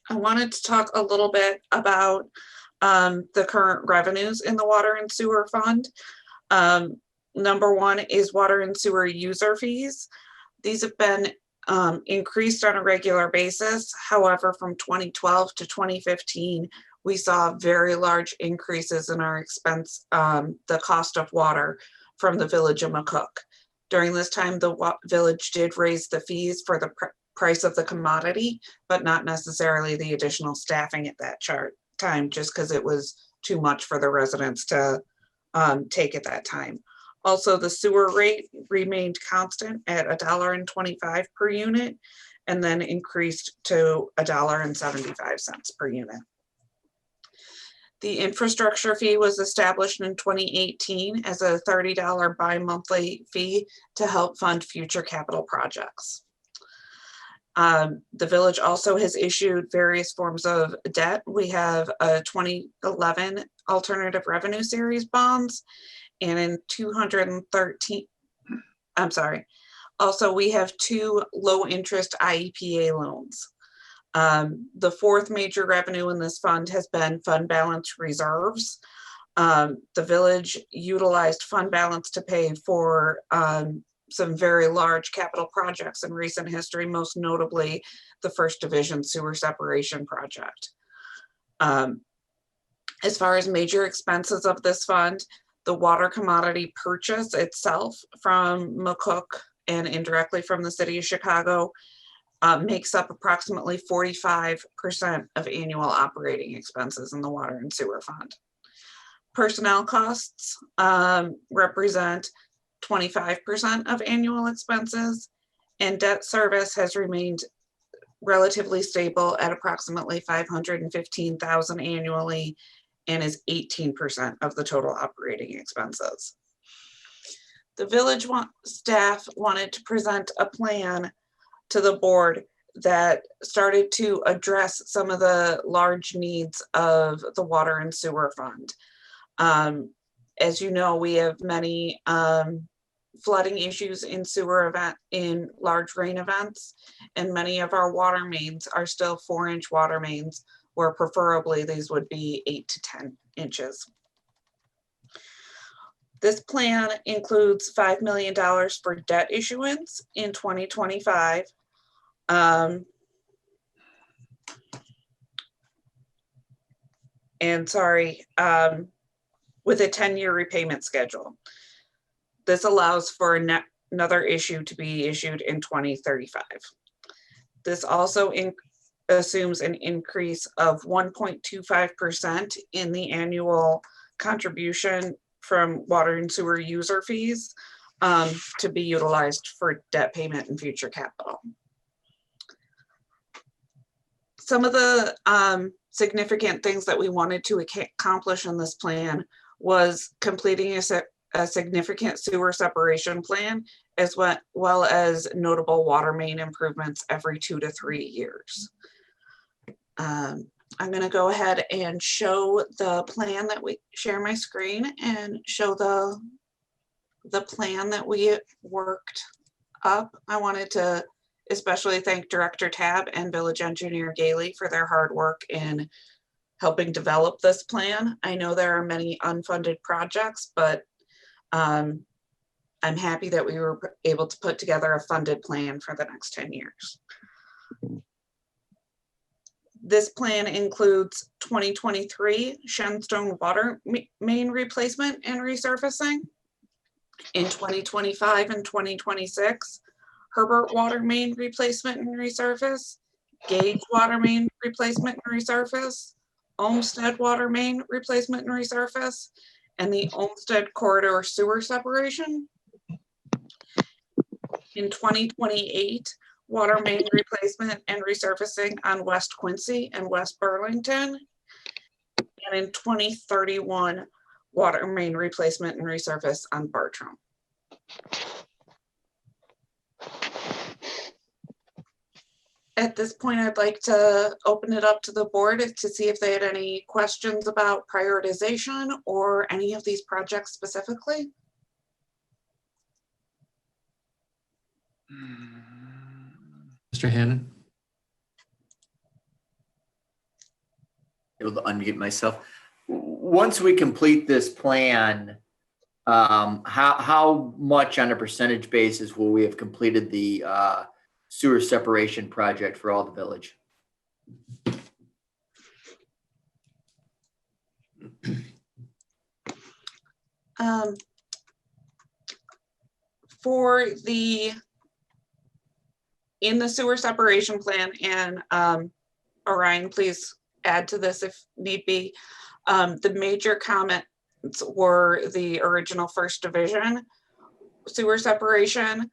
I wanted to talk a little bit about the current revenues in the Water and Sewer Fund. Number one is water and sewer user fees. These have been increased on a regular basis. However, from 2012 to 2015, we saw very large increases in our expense, the cost of water from the village of McCook. During this time, the village did raise the fees for the price of the commodity, but not necessarily the additional staffing at that time, just because it was too much for the residents to take at that time. Also, the sewer rate remained constant at $1.25 per unit, and then increased to $1.75 per unit. The infrastructure fee was established in 2018 as a $30 bi-monthly fee to help fund future capital projects. The village also has issued various forms of debt. We have a 2011 Alternative Revenue Series bonds, and in 2013, I'm sorry. Also, we have 2 low interest IEPA loans. The fourth major revenue in this fund has been fund balance reserves. The village utilized fund balance to pay for some very large capital projects in recent history, most notably the First Division Sewer Separation Project. As far as major expenses of this fund, the water commodity purchase itself from McCook and indirectly from the city of Chicago makes up approximately 45% of annual operating expenses in the Water and Sewer Fund. Personnel costs represent 25% of annual expenses, and debt service has remained relatively stable at approximately $515,000 annually, and is 18% of the total operating expenses. The village staff wanted to present a plan to the board that started to address some of the large needs of the Water and Sewer Fund. As you know, we have many flooding issues in large rain events, and many of our water mains are still 4-inch water mains where preferably these would be 8 to 10 inches. This plan includes $5 million for debt issuance in 2025. With a 10-year repayment schedule. This allows for another issue to be issued in 2035. This also assumes an increase of 1.25% in the annual contribution from water and sewer user fees to be utilized for debt payment and future capital. Some of the significant things that we wanted to accomplish in this plan was completing a significant sewer separation plan, as well as notable water main improvements every 2 to 3 years. I'm going to go ahead and show the plan that we share my screen and show the plan that we worked up. I wanted to especially thank Director Tab and Village Engineer Gailey for their hard work in helping develop this plan. I know there are many unfunded projects, but I'm happy that we were able to put together a funded plan for the next 10 years. This plan includes 2023 Shenstone water main replacement and resurfacing. In 2025 and 2026, Herbert water main replacement and resurface, Gage water main replacement and resurface, Olmsted water main replacement and resurface, and the Olmsted corridor sewer separation. In 2028, water main replacement and resurfacing on West Quincy and West Burlington. And in 2031, water main replacement and resurface on Bartram. At this point, I'd like to open it up to the board to see if they had any questions about prioritization or any of these projects specifically. Mr. Hannon? Able to unmute myself. Once we complete this plan, how much on a percentage basis will we have completed the sewer separation project for all the village? In the sewer separation plan, and Orion, please add to this if need be, the major comments were the original first division sewer separation.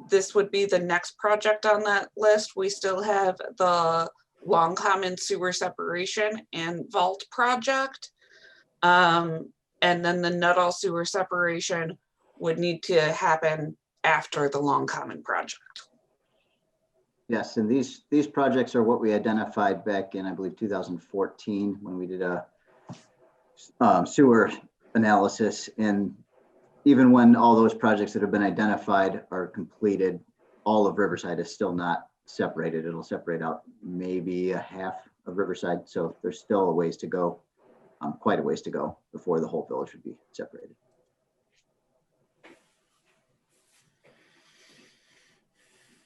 This would be the next project on that list. We still have the Long Common sewer separation and vault project. And then the Nuttall sewer separation would need to happen after the Long Common project. Yes, and these projects are what we identified back in, I believe, 2014 when we did a sewer analysis. And even when all those projects that have been identified are completed, all of Riverside is still not separated. It'll separate out maybe a half of Riverside. So there's still a ways to go, quite a ways to go before the whole village would be separated.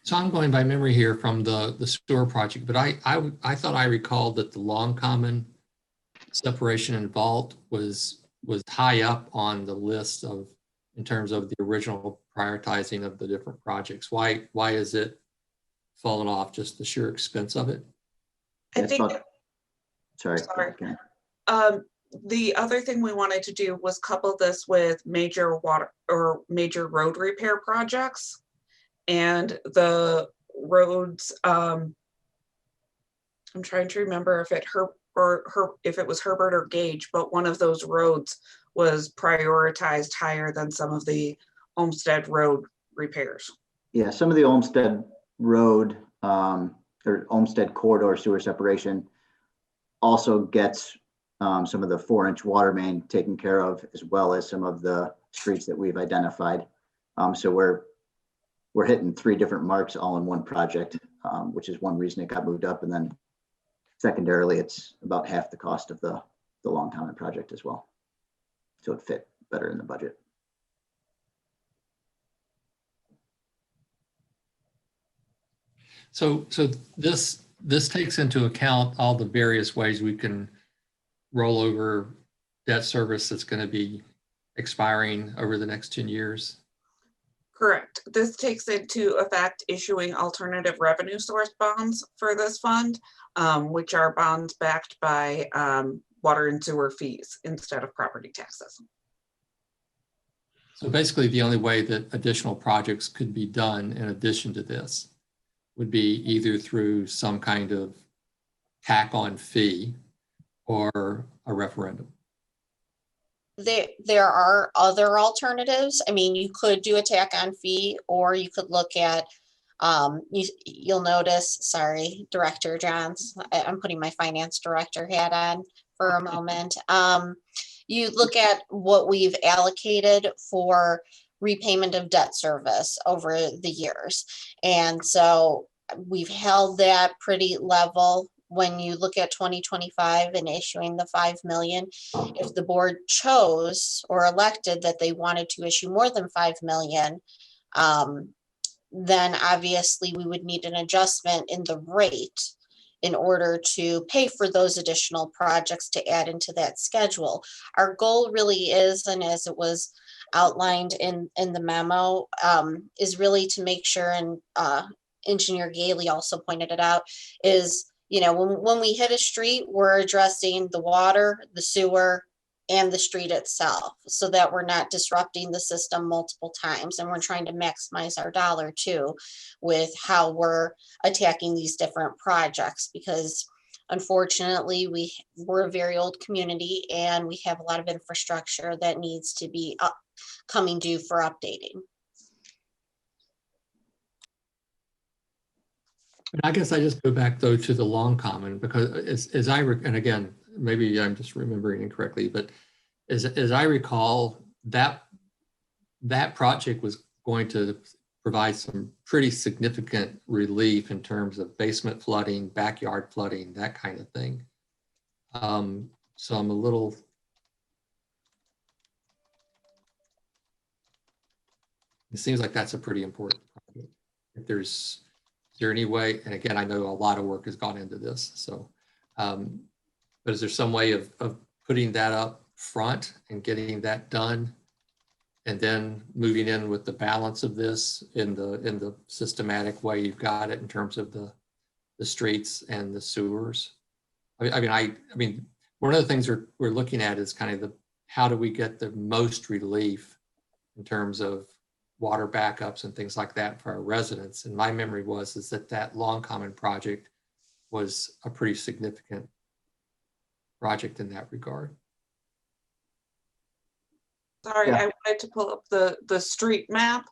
So I'm going by memory here from the sewer project, but I thought I recalled that the Long Common separation and vault was high up on the list of, in terms of the original prioritizing of the different projects. Why is it fallen off? Just the sheer expense of it? I think. Sorry. Okay. The other thing we wanted to do was couple this with major water or major road repair projects. And the roads, I'm trying to remember if it if it was Herbert or Gage, but one of those roads was prioritized higher than some of the Olmsted road repairs. Yeah, some of the Olmsted road or Olmsted corridor sewer separation also gets some of the 4-inch water main taken care of, as well as some of the streets that we've identified. So we're hitting 3 different marks all in one project, which is one reason it got moved up. And then secondarily, it's about half the cost of the Long Common project as well. So it fit better in the budget. So this takes into account all the various ways we can roll over debt service that's going to be expiring over the next 10 years. Correct. This takes into effect issuing alternative revenue source bonds for this fund, which are bonds backed by water and sewer fees instead of property taxes. So basically the only way that additional projects could be done in addition to this would be either through some kind of tack on fee or a referendum. There are other alternatives. I mean, you could do a tack on fee, or you could look at, you'll notice, sorry, Director Johns, I'm putting my finance director hat on for a moment. You look at what we've allocated for repayment of debt service over the years. And so we've held that pretty level. When you look at 2025 and issuing the 5 million, if the board chose or elected that they wanted to issue more than 5 million, then obviously we would need an adjustment in the rate in order to pay for those additional projects to add into that schedule. Our goal really is, and as it was outlined in the memo, is really to make sure, and Engineer Gailey also pointed it out, is, you know, when we hit a street, we're addressing the water, the sewer, and the street itself, so that we're not disrupting the system multiple times. And we're trying to maximize our dollar too with how we're attacking these different projects, because unfortunately we're a very old community and we have a lot of infrastructure that needs to be coming due for updating. I guess I just go back though to the Long Common, because as and again, maybe I'm just remembering incorrectly, but as I recall, that project was going to provide some pretty significant relief in terms of basement flooding, backyard flooding, that kind of thing. So I'm a little, it seems like that's a pretty important project. If is there any way, and again, I know a lot of work has gone into this, so, but is there some way of putting that up front and getting that done, and then moving in with the balance of this in the systematic way you've got it in terms of the streets and the sewers? I mean, one of the things we're looking at is kind of how do we get the most relief in terms of water backups and things like that for our residents. And my memory is that Long Common project was a pretty significant project in that regard. Sorry, Yeah. I wanted to pull up the street map.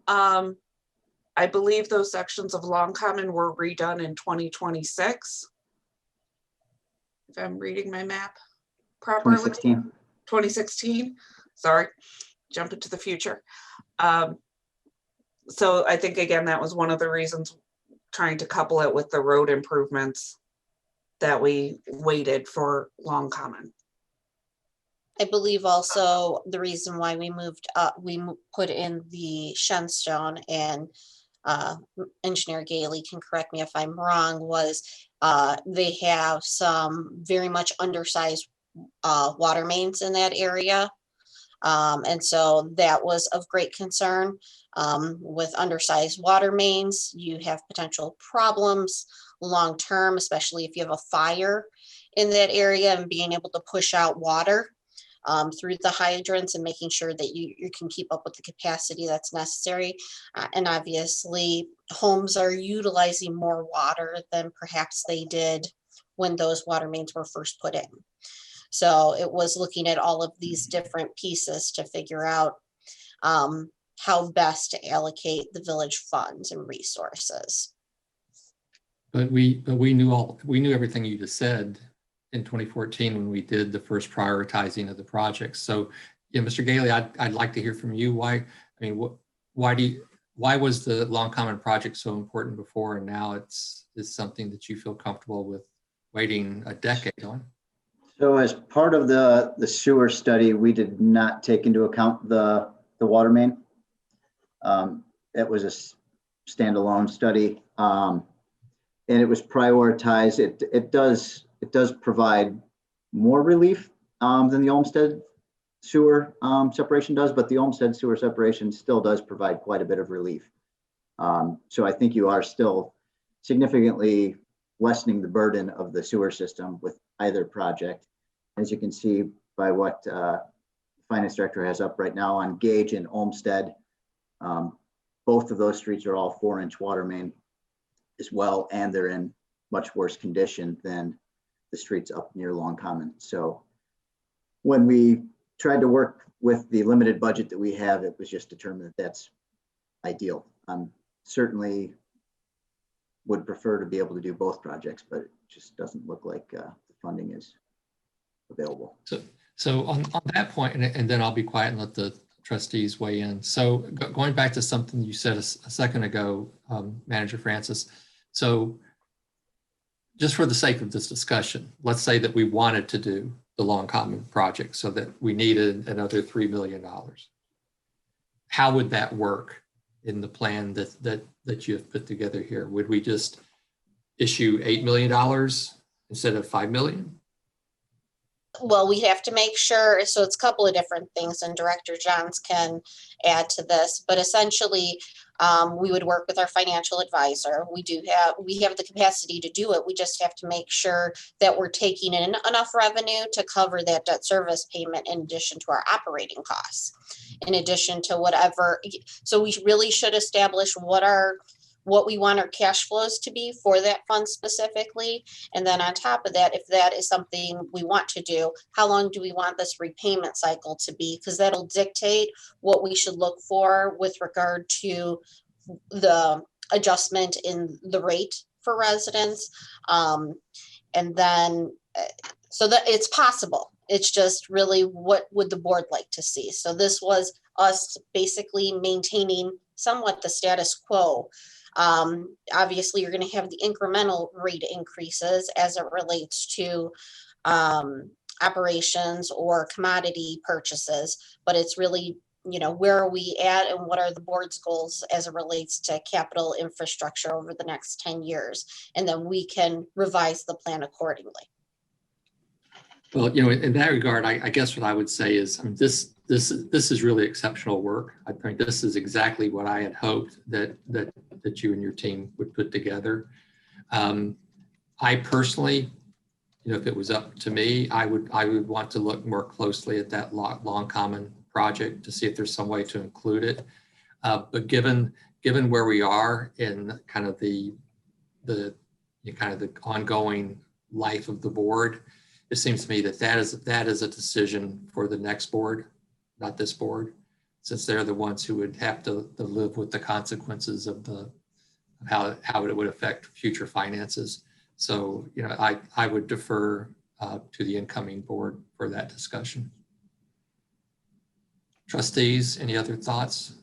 I believe those sections of Long Common were redone in 2026. If I'm reading my map properly. 2016. 2016, sorry, jump into the future. So I think, again, that was one of the reasons trying to couple it with the road improvements that we waited for Long Common. I believe also the reason why we moved up, we put in the Shenstone, and Engineer Gailey can correct me if I'm wrong, was they have some very much undersized water mains in that area. And so that was of great concern. With undersized water mains, you have potential problems long term, especially if you have a fire in that area, and being able to push out water through the hydrants and making sure that you can keep up with the capacity that's necessary. And obviously, homes are utilizing more water than perhaps they did when those water mains were first put in. So it was looking at all of these different pieces to figure out how best to allocate the village funds and resources. But we knew everything you just said in 2014 when we did the first prioritizing of the projects. So, yeah, Mr. Gailey, I'd like to hear from you. Why was the Long Common project so important before, and now it's something that you feel comfortable with waiting a decade on? So as part of the sewer study, we did not take into account the water main. It was a standalone study, and it was prioritized. It does provide more relief than the Olmsted sewer separation does, but the Olmsted sewer separation still does provide quite a bit of relief. So I think you are still significantly lessening the burden of the sewer system with either project. As you can see by what the finance director has up right now on Gage and Olmsted, both of those streets are all 4-inch water main as well, and they're in much worse condition than the streets up near Long Common. So when we tried to work with the limited budget that we have, it was just determined that that's ideal. Certainly would prefer to be able to do both projects, but it just doesn't look like the funding is available. So on that point, and then I'll be quiet and let the trustees weigh in. So going back to something you said a second ago, Manager Francis. So just for the sake of this discussion, let's say that we wanted to do the Long Common project so that we needed another $3 million. How would that work in the plan that you have put together here? Would we just issue $8 million instead of $5 million? Well, we have to make sure, so it's a couple of different things, and Director Johns can add to this, but essentially we would work with our financial advisor. We have the capacity to do it. We just have to make sure that we're taking in enough revenue to cover that debt service payment in addition to our operating costs, in addition to whatever. So we really should establish what we want our cash flows to be for that fund specifically. And then on top of that, if that is something we want to do, how long do we want this repayment cycle to be? Because that'll dictate what we should look for with regard to the adjustment in the rate for residents. And then, so that it's possible. It's just really what would the board like to see? So this was us basically maintaining somewhat the status quo. Obviously, you're going to have the incremental rate increases as it relates to operations or commodity purchases, but it's really, where are we at and what are the board's goals as it relates to capital infrastructure over the next 10 years? And then we can revise the plan accordingly. Well, in that regard, I guess what I would say is, this is really exceptional work. I think this is exactly what I had hoped that you and your team would put together. I personally, if it was up to me, I would want to look more closely at that Long Common project to see if there's some way to include it. But given where we are in kind of the ongoing life of the board, it seems to me that is a decision for the next board, not this board, since they're the ones who would have to live with the consequences of how it would affect future finances. So, I would defer to the incoming board for that discussion. Trustees, any other thoughts?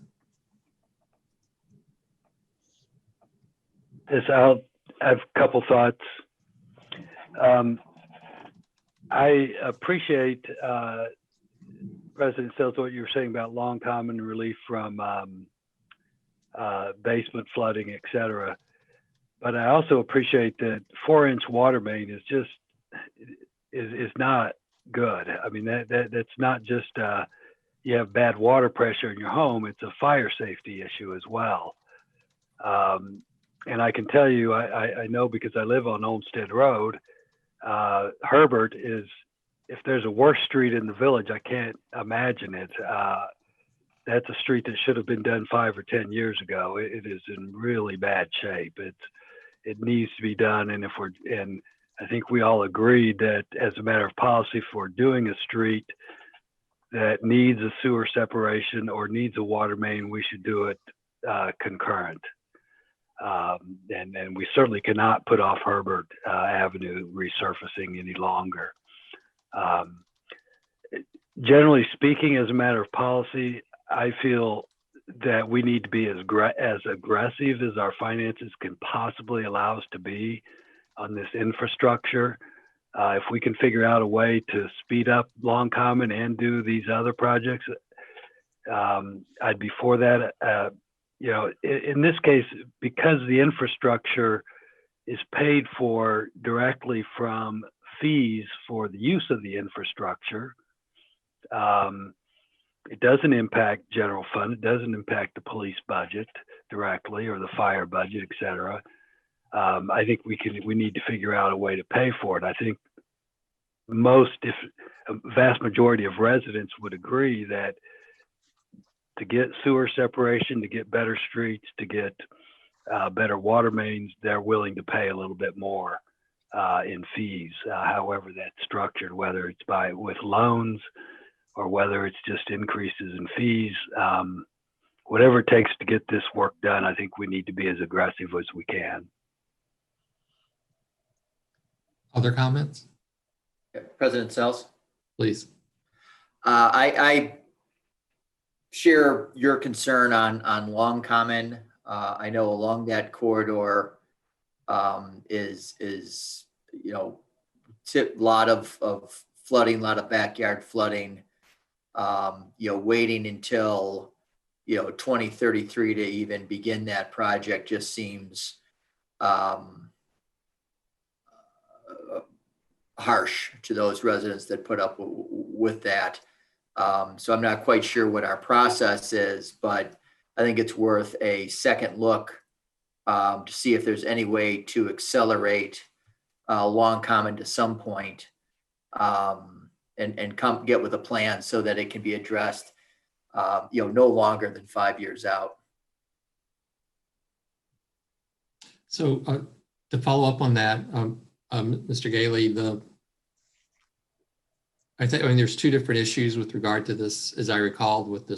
Yes, I'll have a couple thoughts. I appreciate President Sills, what you were saying about Long Common relief from basement flooding, et cetera. But I also appreciate that 4-inch water main is not good. I mean, that's not just you have bad water pressure in your home, it's a fire safety issue as well. And I can tell you, I know because I live on Olmsted Road, Herbert is, if there's a worse street in the village, I can't imagine it. That's a street that should have been done 5 or 10 years ago. It is in really bad shape. It needs to be done. And I think we all agreed that as a matter of policy, if we're doing a street that needs a sewer separation or needs a water main, we should do it concurrent. And we certainly cannot put off Herbert Avenue resurfacing any longer. Generally speaking, as a matter of policy, I feel that we need to be as aggressive as our finances can possibly allow us to be on this infrastructure. If we can figure out a way to speed up Long Common and do these other projects, I'd be for that. You know, in this case, because the infrastructure is paid for directly from fees for the use of the infrastructure, it doesn't impact general fund. It doesn't impact the police budget directly or the fire budget, et cetera. I think we need to figure out a way to pay for it. I think if a vast majority of residents would agree that to get sewer separation, to get better streets, to get better water mains, they're willing to pay a little bit more in fees, however that's structured, whether it's with loans or whether it's just increases in fees. Whatever it takes to get this work done, I think we need to be as aggressive as we can. Other comments? President Sells? Please. I share your concern on Long Common. I know along that corridor is you know, a lot of flooding, a lot of backyard flooding. You know, waiting until 2033 to even begin that project just seems harsh to those residents that put up with that. So I'm not quite sure what our process is, but I think it's worth a second look to see if there's any way to accelerate Long Common to some point, and come get with a plan so that it can be addressed no longer than 5 years out. So to follow up on that, Mr. Gailey, I mean, there's two different issues with regard to this, as I recalled, with the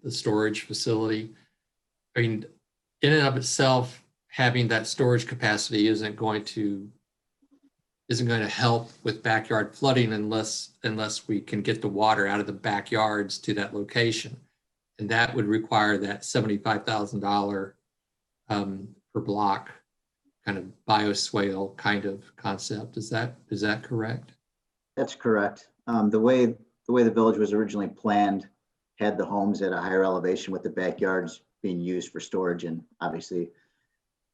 storage facility. I mean, in and of itself, having that storage capacity isn't going to help with backyard flooding unless we can get the water out of the backyards to that location, and that would require that $75,000 per block kind of bioswale kind of concept. Is that correct? That's correct. The way the village was originally planned had the homes at a higher elevation with the backyards being used for storage. And obviously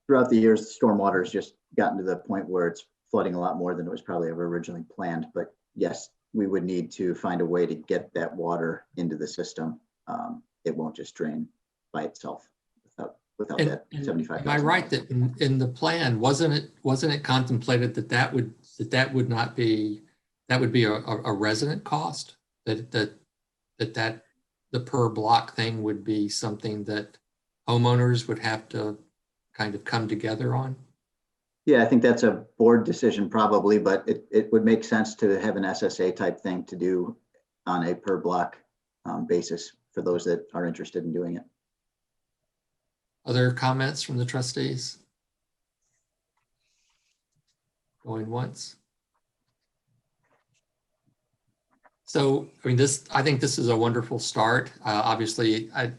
throughout the years, the stormwater has just gotten to the point where it's flooding a lot more than it was probably ever originally planned. But yes, we would need to find a way to get that water into the system. It won't just drain by itself without that 75,000. Am I right that in the plan, wasn't it contemplated that would be a resident cost, that the per block thing would be something that homeowners would have to kind of come together on? Yeah, I think that's a board decision probably, but it would make sense to have an SSA type thing to do on a per block basis for those that are interested in doing it. Other comments from the trustees? Going once. So, I mean, I think this is a wonderful start. Obviously, I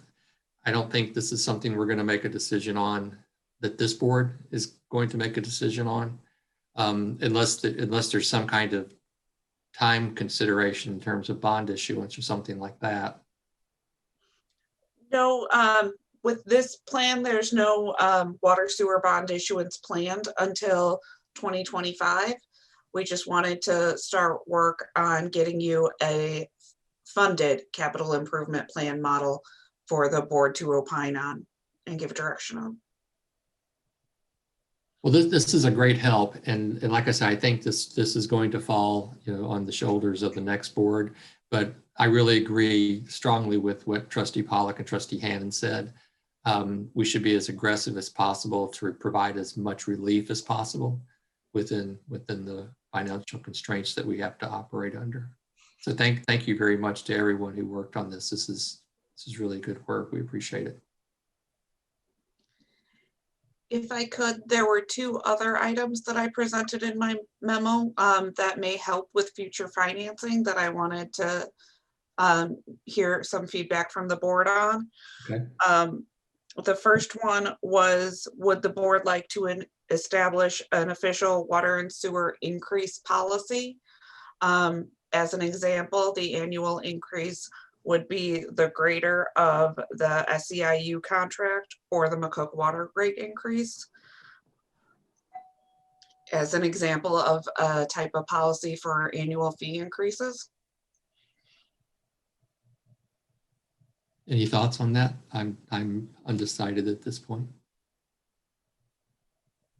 don't think this is something we're going to make a decision on, that this board is going to make a decision on, unless there's some kind of time consideration in terms of bond issuance or something like that. No, with this plan, there's no water sewer bond issuance planned until 2025. We just wanted to start work on getting you a funded capital improvement plan model for the board to opine on and give direction on. Well, this is a great help, and like I said, I think this is going to fall on the shoulders of the next board. But I really agree strongly with what Trustee Pollock and Trustee Hannon said. We should be as aggressive as possible to provide as much relief as possible within the financial constraints that we have to operate under. So thank you very much to everyone who worked on this. This is really good work. We appreciate it. If I could, there were two other items that I presented in my memo that may help with future financing that I wanted to hear some feedback from the board on. Okay. The first one was, would the board like to establish an official water and sewer increase policy? As an example, the annual increase would be the greater of the SEIU contract or the McCook water rate increase. As an example of a type of policy for annual fee increases. Any thoughts on that? I'm undecided at this point.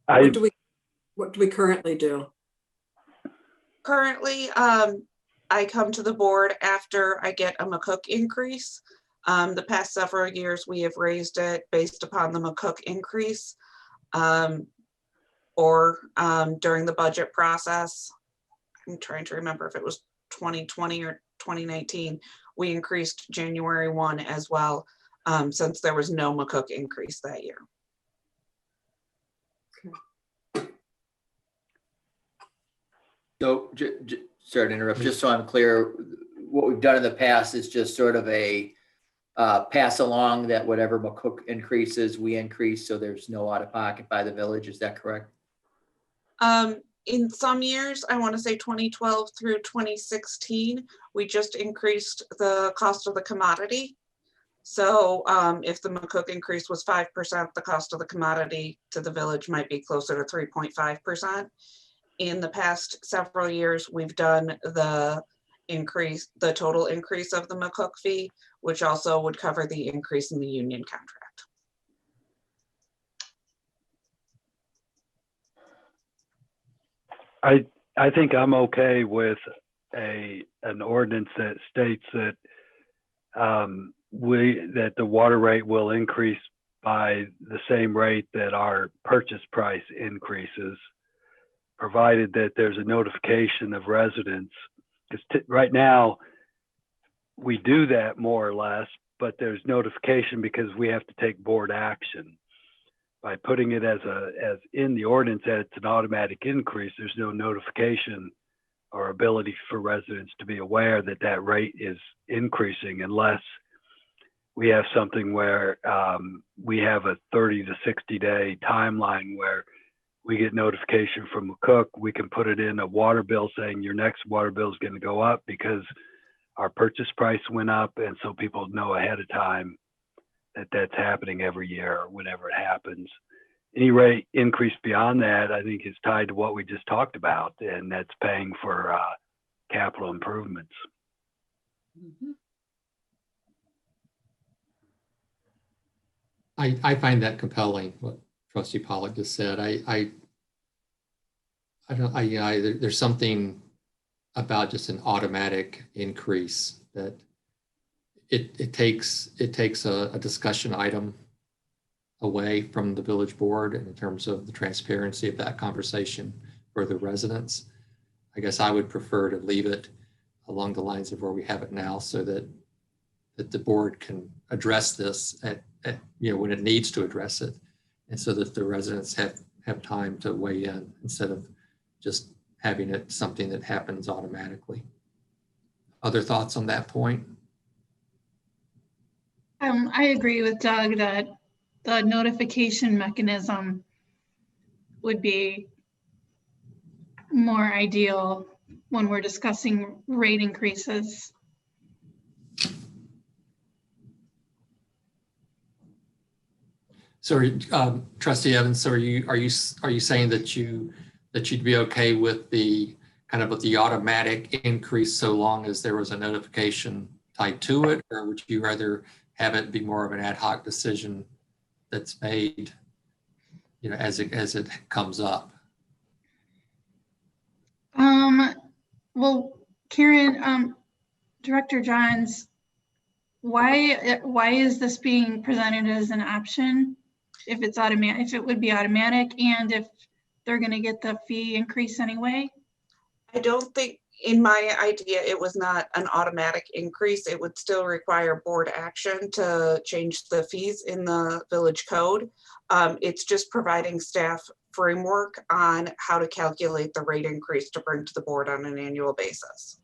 What do we currently do? Currently, I come to the board after I get a McCook increase. The past several years, we have raised it based upon the McCook increase, or during the budget process. I'm trying to remember if it was 2020 or 2019. We increased January 1 as well, since there was no McCook increase that year. So, sorry to interrupt, just so I'm clear, what we've done in the past is just sort of a pass along that whatever McCook increases, we increase, so there's no out of pocket by the village, is that correct? In some years, I want to say 2012 through 2016, we just increased the cost of the commodity. So if the McCook increase was 5%, the cost of the commodity to the village might be closer to 3.5%. In the past several years, we've done the total increase of the McCook fee, which also would cover the increase in the union contract. I think I'm okay with an ordinance that states that that the water rate will increase by the same rate that our purchase price increases, provided that there's a notification of residents. Because right now we do that more or less, but there's notification because we have to take board action. By putting it as in the ordinance that it's an automatic increase, there's no notification or ability for residents to be aware that that rate is increasing unless we have something where we have a 30 to 60 day timeline where we get notification from McCook. We can put it in a water bill saying your next water bill is going to go up because our purchase price went up, and so people know ahead of time that that's happening every year or whenever it happens. Any rate increase beyond that, I think, is tied to what we just talked about, and that's paying for capital improvements. Mm-hmm. I find that compelling, what Trustee Pollock just said. There's something about just an automatic increase that it takes a discussion item away from the village board in terms of the transparency of that conversation for the residents. I guess I would prefer to leave it along the lines of where we have it now, so that the board can address this at when it needs to address it, and so that the residents have time to weigh in instead of just having it something that happens automatically. Other thoughts on that point? I agree with Doug that the notification mechanism would be more ideal when we're discussing rate increases. So, Trustee Evans, so are you saying that you'd be okay with the kind of with the automatic increase so long as there was a notification tied to it, or would you rather have it be more of an ad hoc decision that's made, as it comes up? Well, Karen, Director Johns, why is this being presented as an option? If it's automatic, if it would be automatic, and if they're going to get the fee increase anyway? I don't think, in my idea, it was not an automatic increase. It would still require board action to change the fees in the village code. It's just providing staff framework on how to calculate the rate increase to bring to the board on an annual basis.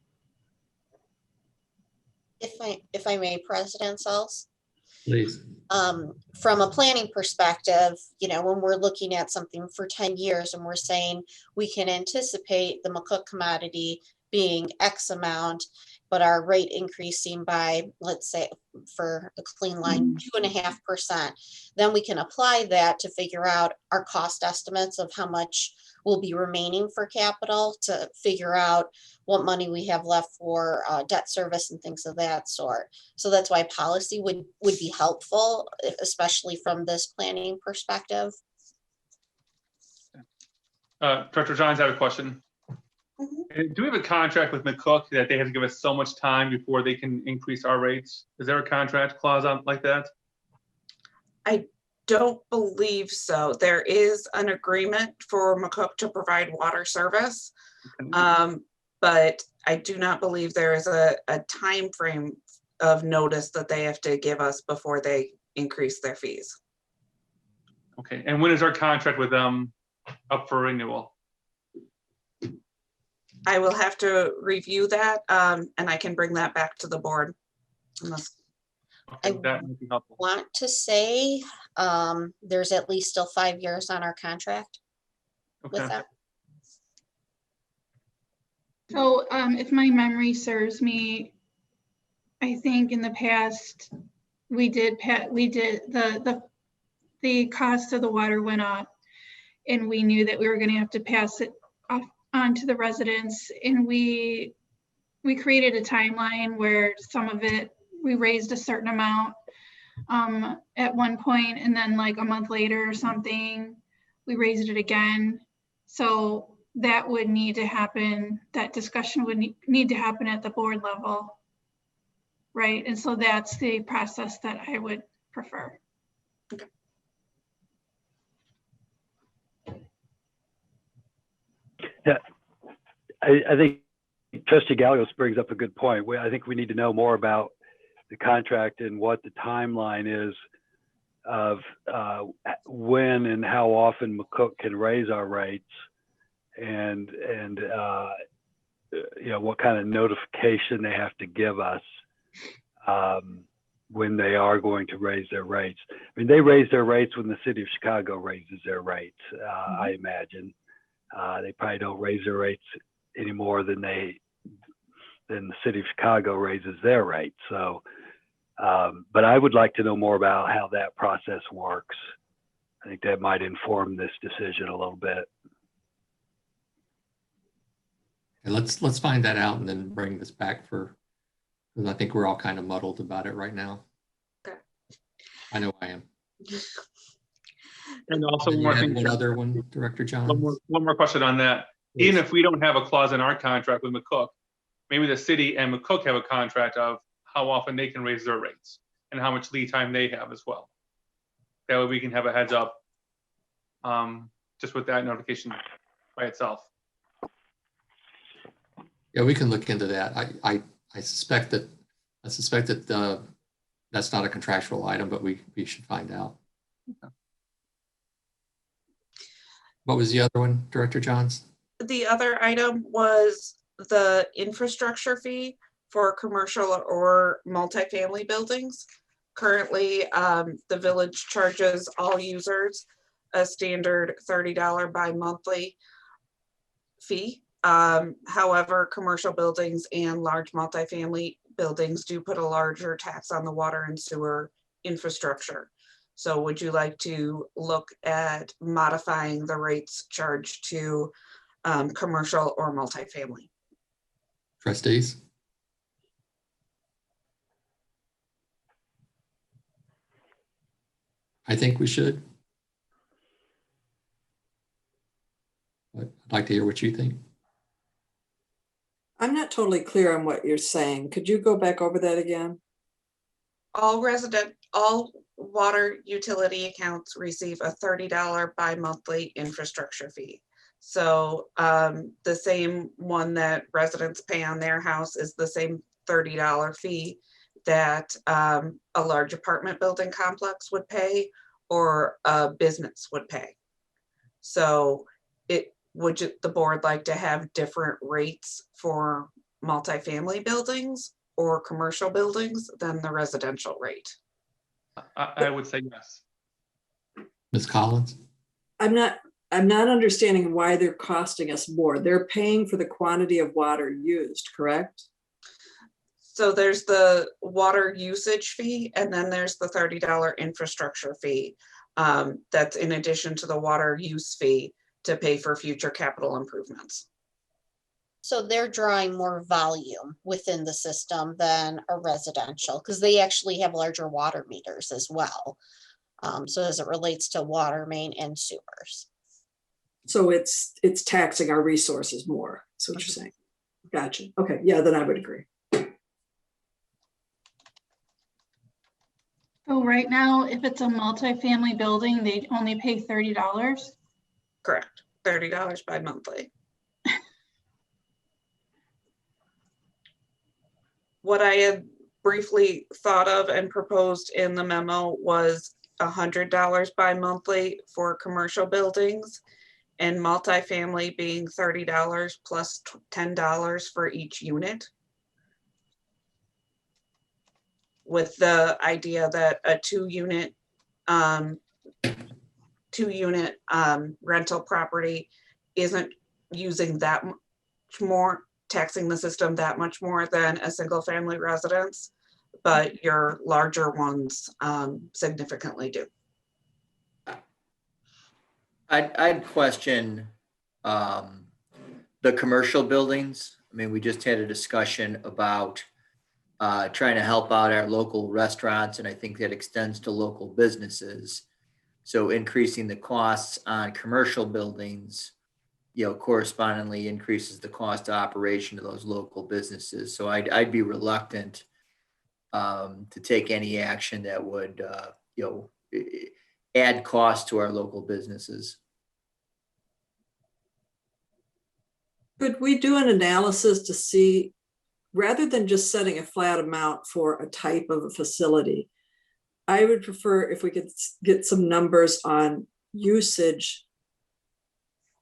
If I may, President Sells. Please. From a planning perspective, you know, when we're looking at something for 10 years and we're saying we can anticipate the McCook commodity being X amount, but our rate increasing by, let's say, for a clean line, 2.5%, then we can apply that to figure out our cost estimates of how much will be remaining for capital, to figure out what money we have left for debt service and things of that sort. So that's why policy would be helpful, especially from this planning perspective. Director Johns, I have a question. Do we have a contract with McCook that they have to give us so much time before they can increase our rates? Is there a contract clause on like that? I don't believe so. There is an agreement for McCook to provide water service, but I do not believe there is a time frame of notice that they have to give us before they increase their fees. Okay, and when is our contract with them up for renewal? I will have to review that, and I can bring that back to the board. Okay, that would be helpful. Want to say there's at least still 5 years on our contract with them. So if my memory serves me, I think in the past we did the cost of the water went up, and we knew that we were going to have to pass it off on to the residents, and we created a timeline where some of it we raised a certain amount at one point, and then like a month later or something we raised it again. So that would need to happen, that discussion would need to happen at the board level, right? And so that's the process that I would prefer. Okay. Yeah, I think Trustee Gallegos brings up a good point. I think we need to know more about the contract and what the timeline is of when and how often McCook can raise our rates, and you know, what kind of notification they have to give us when they are going to raise their rates. I mean, they raise their rates when the city of Chicago raises their rates, I imagine. They probably don't raise their rates any more than the city of Chicago raises their rates. So, but I would like to know more about how that process works. I think that might inform this decision a little bit. And let's find that out and then bring this back because I think we're all kind of muddled about it right now. Okay. I know I am. And also one more thing. One other one, Director John. One more question on that. Please. Even if we don't have a clause in our contract with McCook, maybe the city and McCook have a contract of how often they can raise their rates and how much lead time they have as well. That way we can have a heads up just with that notification by itself. Yeah, we can look into that. I suspect that that's not a contractual item, but we should find out. Okay. What was the other one, Director Johns? The other item was the infrastructure fee for commercial or multifamily buildings. Currently, the village charges all users a standard $30 bi-monthly fee. However, commercial buildings and large multifamily buildings do put a larger tax on the water and sewer infrastructure. So would you like to look at modifying the rates charged to commercial or multifamily? Trustees? I think we should. But I'd like to hear what you think. I'm not totally clear on what you're saying. Could you go back over that again? All water utility accounts receive a $30 bi-monthly infrastructure fee. So the same one that residents pay on their house is the same $30 fee that a large apartment building complex would pay or a business would pay. So would the board like to have different rates for multifamily buildings or commercial buildings than the residential rate? I would say yes. Ms. Collins? I'm not understanding why they're costing us more. They're paying for the quantity of water used, correct? So there's the water usage fee, and then there's the $30 infrastructure fee. That's in addition to the water use fee to pay for future capital improvements. So they're drawing more volume within the system than a residential, because they actually have larger water meters as well. So as it relates to water main and sewers. So it's taxing our resources more. That's what you're saying. Gotcha. Okay. Yeah, then I would agree. So right now, if it's a multifamily building, they only pay $30. Correct. $30 bi-monthly. What I had briefly thought of and proposed in the memo was $100 bi-monthly for commercial buildings, and multifamily being $30 plus $10 for each unit. With the idea that a two-unit rental property isn't using that much more, taxing the system that much more than a single family residence, but your larger ones significantly do. I'd question the commercial buildings. I mean, we just had a discussion about trying to help out our local restaurants, and I think that extends to local businesses. So increasing the costs on commercial buildings, correspondingly increases the cost of operation of those local businesses. So I'd be reluctant to take any action that would, add cost to our local businesses. Could we do an analysis to see, rather than just setting a flat amount for a type of a facility, I would prefer if we could get some numbers on usage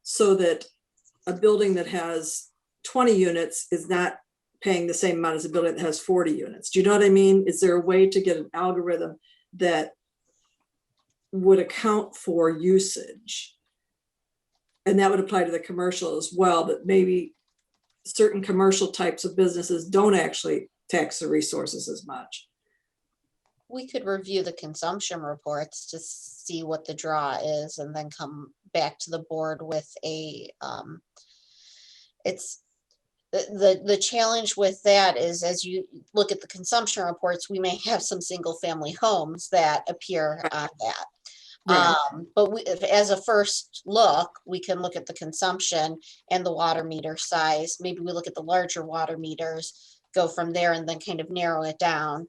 so that a building that has 20 units is not paying the same amount as a building that has 40 units. Do you know what I mean? Is there a way to get an algorithm that would account for usage? And that would apply to the commercial as well, that maybe certain commercial types of businesses don't actually tax the resources as much. We could review the consumption reports to see what the draw is and then come back to the board with a, it's the challenge with that is, as you look at the consumption reports, we may have some single family homes that appear on that. Right. But as a first look, we can look at the consumption and the water meter size. Maybe we look at the larger water meters, go from there, and then kind of narrow it down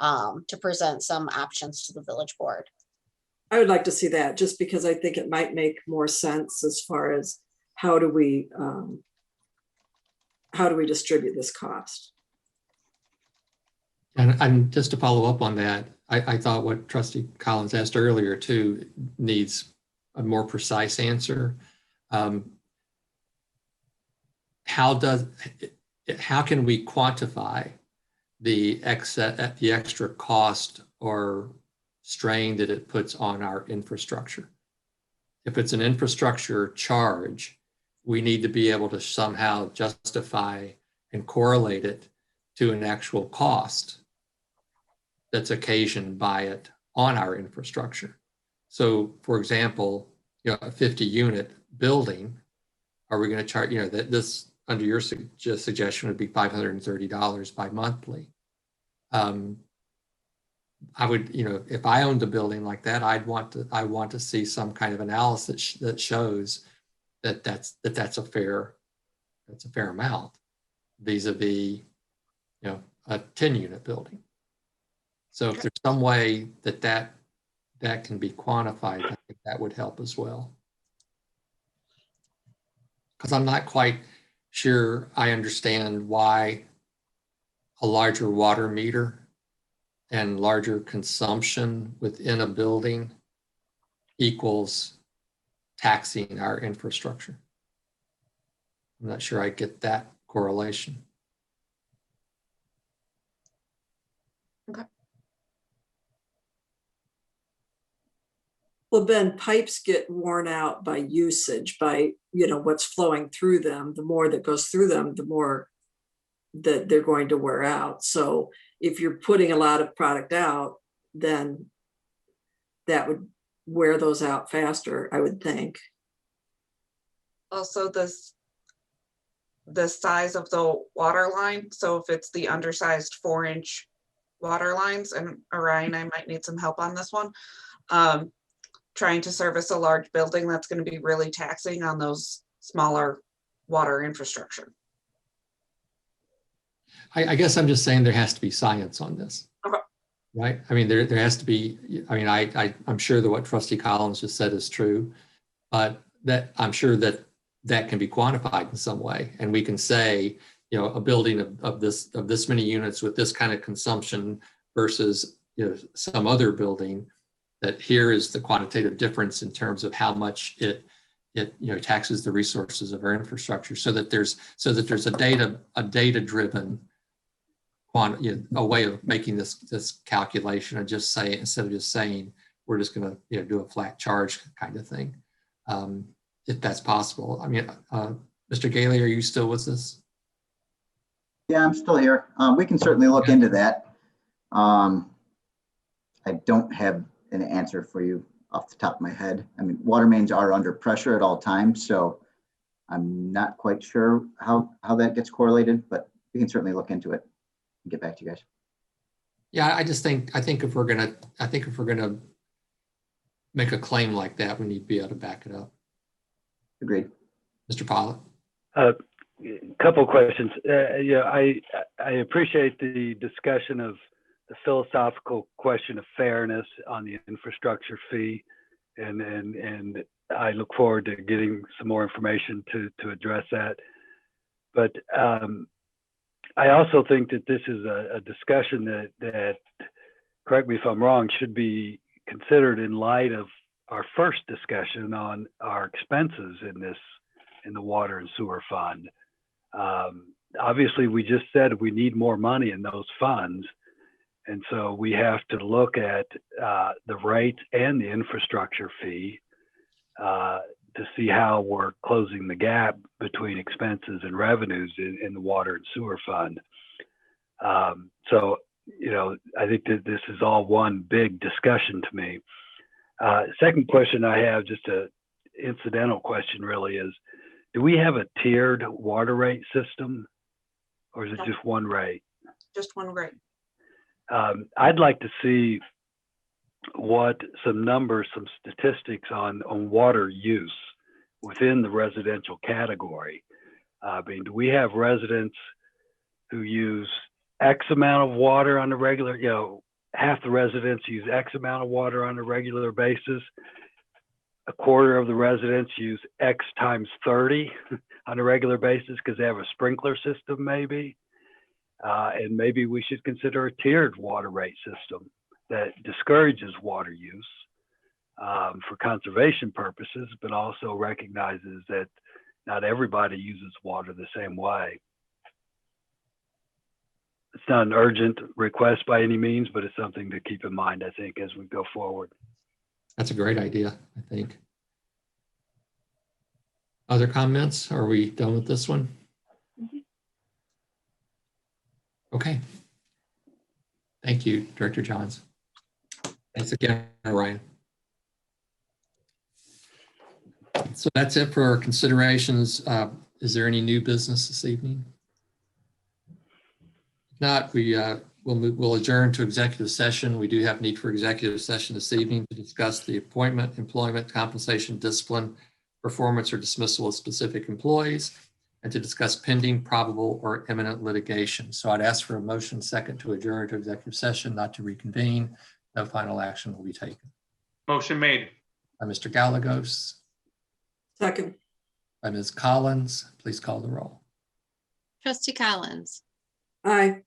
to present some options to the village board. I would like to see that, just because I think it might make more sense as far as how do we distribute this cost. And just to follow up on that, I thought what Trustee Collins asked earlier too needs a more precise answer. How can we quantify the extra cost or strain that it puts on our infrastructure? If it's an infrastructure charge, we need to be able to somehow justify and correlate it to an actual cost that's occasioned by it on our infrastructure. So for example, a 50 unit building, are we going to charge, that this under your suggestion would be $530 bi-monthly. I would, if I owned a building like that, I want to see some kind of analysis that shows that that's a fair amount vis-a-vis, a 10 unit building. So if there's some way that can be quantified, I think that would help as well. Because I'm not quite sure I understand why a larger water meter and larger consumption within a building equals taxing our infrastructure. I'm not sure I get that correlation. Okay. Well, Ben, pipes get worn out by usage, by, what's flowing through them. The more that goes through them, the more that they're going to wear out. So if you're putting a lot of product out, then that would wear those out faster, I would think. Also, the size of the water line. So if it's the undersized 4-inch water lines, and Orion, I might need some help on this one. Trying to service a large building, that's going to be really taxing on those smaller water infrastructure. I guess I'm just saying there has to be science on this. Okay. Right? I mean, there has to be, I'm sure that what Trustee Collins just said is true, but that I'm sure that can be quantified in some way. And we can say, a building of this many units with this kind of consumption versus, some other building, that here is the quantitative difference in terms of how much it taxes the resources of our infrastructure, so that there's a data driven a way of making this calculation, and just say, instead of just saying we're just going to do a flat charge kind of thing, if that's possible. I mean, Mr. Gailey, are you still with us? Yeah, I'm still here. We can certainly look into that. I don't have an answer for you off the top of my head. I mean, water mains are under pressure at all times, so I'm not quite sure how that gets correlated, but we can certainly look into it and get back to you guys. Yeah, I think if we're gonna make a claim like that, we need to be able to back it up. Agreed. Mr. Pollock. Couple of questions. I appreciate the discussion of the philosophical question of fairness on the infrastructure fee, and I look forward to getting some more information to address that. But I also think that this is a discussion that, correct me if I'm wrong, should be considered in light of our first discussion on our expenses in the water and sewer fund. Obviously, we just said we need more money in those funds. And so we have to look at the rate and the infrastructure fee to see how we're closing the gap between expenses and revenues in the water and sewer fund. So, I think that this is all one big discussion to me. Second question I have, just an incidental question really, is do we have a tiered water rate system, or is it just one rate? Just one rate. I'd like to see some numbers, some statistics on water use within the residential category. I mean, do we have residents who use X amount of water on a regular, half the residents use X amount of water on a regular basis. A quarter of the residents use X times 30 on a regular basis because they have a sprinkler system maybe. And maybe we should consider a tiered water rate system that discourages water use for conservation purposes, but also recognizes that not everybody uses water the same way. It's not an urgent request by any means, but it's something to keep in mind, I think, as we go forward. That's a great idea, I think. Other comments? Are we done with this one? Okay. Thank you, Director Johns. Thanks again, Ryan. So that's it for our considerations. Is there any new business this evening? If not, we'll adjourn to executive session. We do have need for executive session this evening to discuss the appointment, employment, compensation, discipline, performance, or dismissal of specific employees, and to discuss pending, probable, or imminent litigation. So I'd ask for a motion second to adjourn to executive session, not to reconvene. No final action will be taken. Motion made. By Mr. Gallegos. Second. By Ms. Collins. Please call the roll. Trustee Collins. Aye.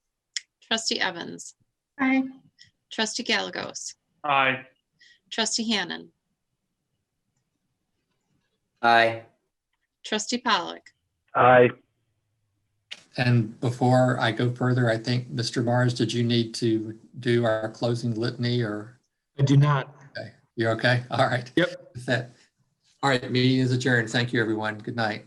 Trustee Evans. Aye. Trustee Gallegos. Aye. Trustee Hannan. Aye. Trustee Pollock. Aye. And before I go further, I think, Mr. Mars, did you need to do our closing litany or? I do not. Okay, You're okay? All right. Yep. With that. All right, meeting is adjourned. Thank you, everyone. Good night.